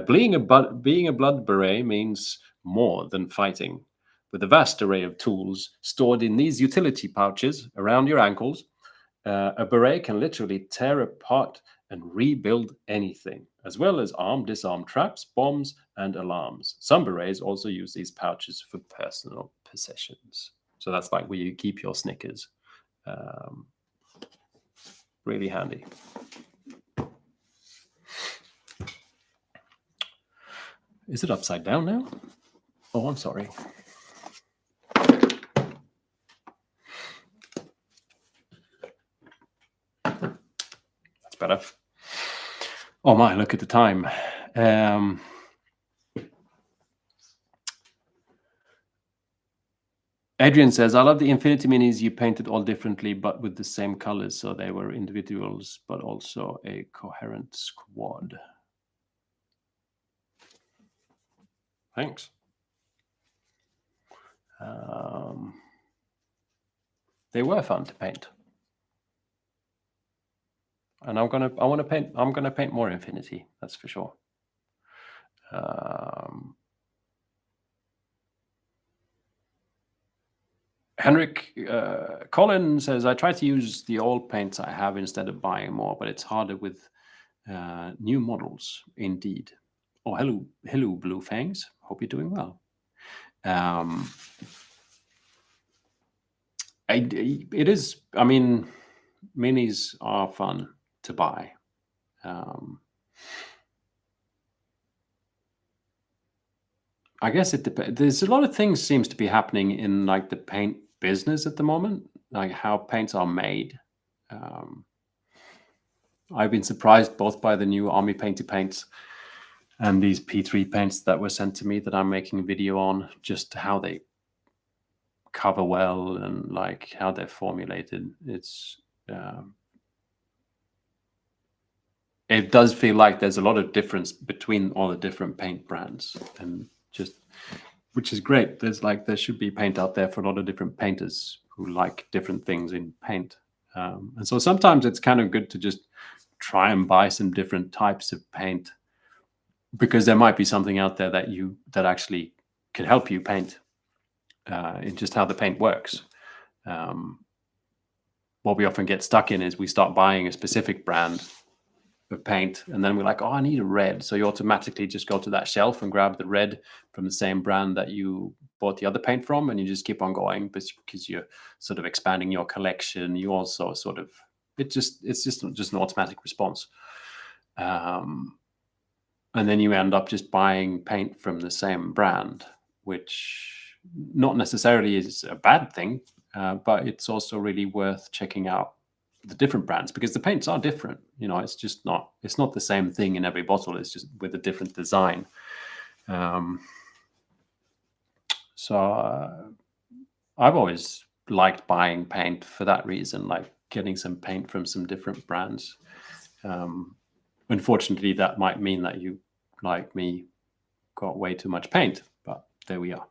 Being a Blood Beret means more than fighting. With a vast array of tools stored in these utility pouches around your ankles, a beret can literally tear apart and rebuild anything, as well as disarm traps, bombs, and alarms. Some berets also use these pouches for personal possessions. So that's like where you keep your Snickers. Really handy. Is it upside down now? Oh, I'm sorry. That's better. Oh my, look at the time. Adrian says, I love the Infinity Minis you painted all differently, but with the same colors. So they were individuals, but also a coherent squad. Thanks. They were fun to paint. And I'm gonna paint more Infinity, that's for sure. Henrik Colin says, I try to use the old paints I have instead of buying more, but it's harder with new models, indeed. Oh, hello, Blue Fangs. Hope you're doing well. It is, I mean, minis are fun to buy. I guess it depends. There's a lot of things seems to be happening in like the paint business at the moment, like how paints are made. I've been surprised both by the new Army Painted paints and these P3 paints that were sent to me that I'm making a video on, just how they cover well and like how they're formulated. It does feel like there's a lot of difference between all the different paint brands, and which is great. There should be paint out there for a lot of different painters who like different things in paint. And so sometimes it's kind of good to just try and buy some different types of paint, because there might be something out there that actually can help you paint in just how the paint works. What we often get stuck in is we start buying a specific brand a paint, and then we're like, oh, I need a red. So you automatically just go to that shelf and grab the red from the same brand that you bought the other paint from, and you just keep on going because you're sort of expanding your collection. You also sort of it's just an automatic response. And then you end up just buying paint from the same brand, which not necessarily is a bad thing, but it's also really worth checking out the different brands because the paints are different. It's not the same thing in every bottle. It's just with a different design. So I've always liked buying paint for that reason, like getting some paint from some different brands. Unfortunately, that might mean that you, like me, got way too much paint, but there we are.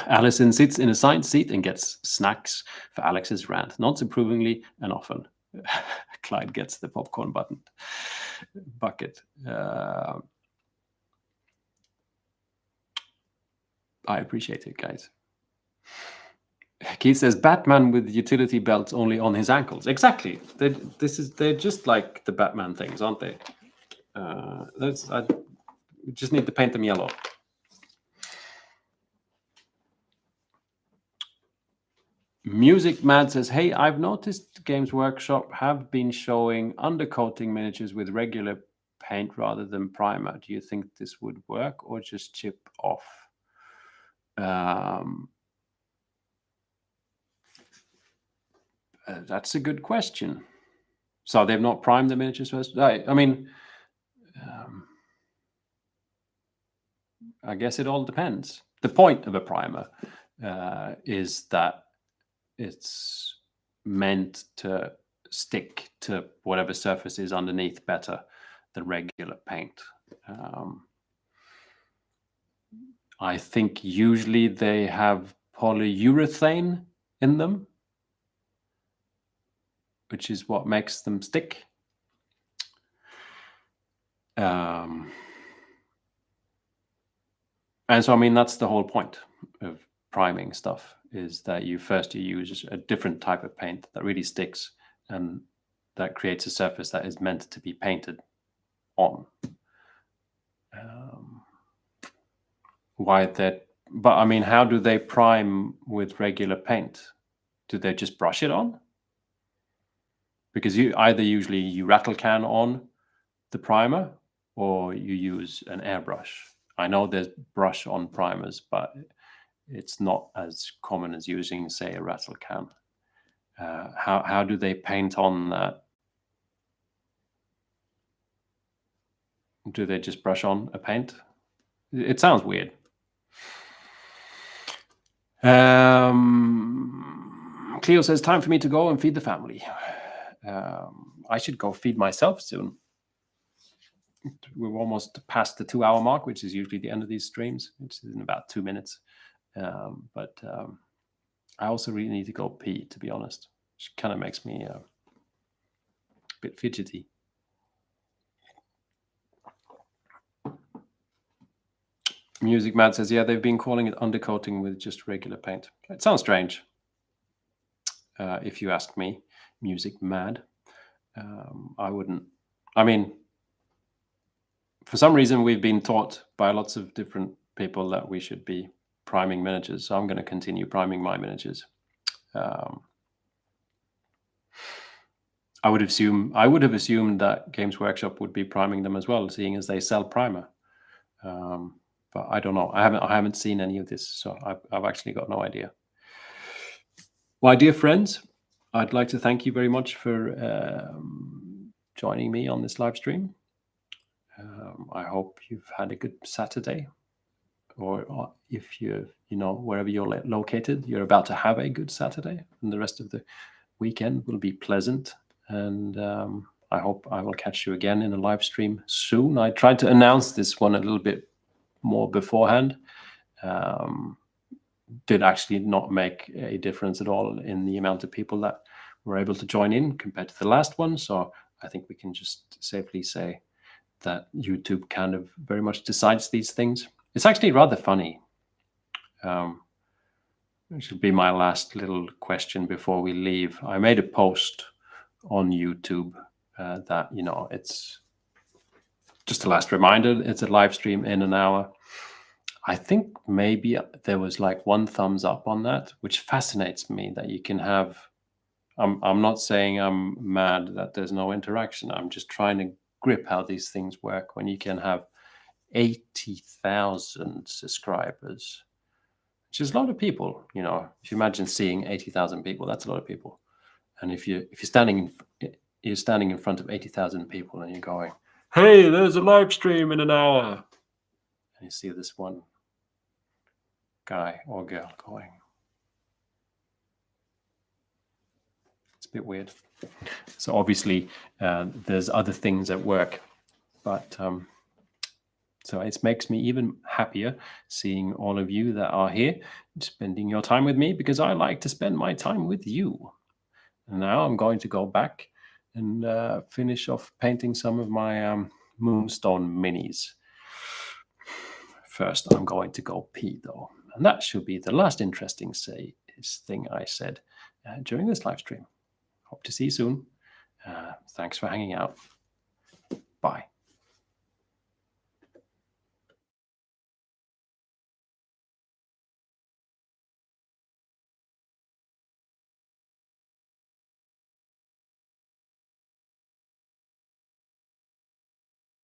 Alison sits in a side seat and gets snacks for Alex's rant, not approvingly and often. Clyde gets the popcorn bucket. I appreciate it, guys. Keith says Batman with utility belts only on his ankles. Exactly. They're just like the Batman things, aren't they? I just need to paint them yellow. Music Mad says, hey, I've noticed Games Workshop have been showing undercoating miniatures with regular paint rather than primer. Do you think this would work or just chip off? That's a good question. So they've not primed the miniatures first? I mean, I guess it all depends. The point of a primer is that it's meant to stick to whatever surface is underneath better than regular paint. I think usually they have polyurethane in them, which is what makes them stick. And so, I mean, that's the whole point of priming stuff, is that you use a different type of paint that really sticks and that creates a surface that is meant to be painted on. But I mean, how do they prime with regular paint? Do they just brush it on? Because usually you rattle can on the primer or you use an airbrush. I know there's brush on primers, but it's not as common as using, say, a rattle can. How do they paint on that? Do they just brush on a paint? It sounds weird. Cleo says, time for me to go and feed the family. I should go feed myself soon. We're almost past the 2-hour mark, which is usually the end of these streams. It's in about 2 minutes. But I also really need to go pee, to be honest, which kind of makes me a bit fidgety. Music Mad says, yeah, they've been calling it undercoating with just regular paint. It sounds strange, if you ask me, Music Mad. I wouldn't. I mean, for some reason, we've been taught by lots of different people that we should be priming miniatures. So I'm going to continue priming my miniatures. I would have assumed that Games Workshop would be priming them as well, seeing as they sell primer. But I don't know. I haven't seen any of this, so I've actually got no idea. My dear friends, I'd like to thank you very much for joining me on this live stream. I hope you've had a good Saturday, or if wherever you're located, you're about to have a good Saturday, and the rest of the weekend will be pleasant. And I hope I will catch you again in a live stream soon. I tried to announce this one a little bit more beforehand. Did actually not make a difference at all in the amount of people that were able to join in compared to the last one. So I think we can just safely say that YouTube kind of very much decides these things. It's actually rather funny. It should be my last little question before we leave. I made a post on YouTube that, it's just a last reminder. It's a live stream in an hour. I think maybe there was like 1 thumbs up on that, which fascinates me that you can have. I'm not saying I'm mad that there's no interaction. I'm just trying to grip how these things work when you can have 80,000 subscribers, which is a lot of people. If you imagine seeing 80,000 people, that's a lot of people. And if you're standing in front of 80,000 people and you're going, "Hey, there's a live stream in an hour," and you see this one guy or girl going, it's a bit weird. So obviously there's other things at work, but so it makes me even happier seeing all of you that are here spending your time with me, because I like to spend my time with you. And now I'm going to go back and finish off painting some of my moonstone minis. First, I'm going to go pee though. And that should be the last interesting thing I said during this live stream. Hope to see you soon. Thanks for hanging out. Bye.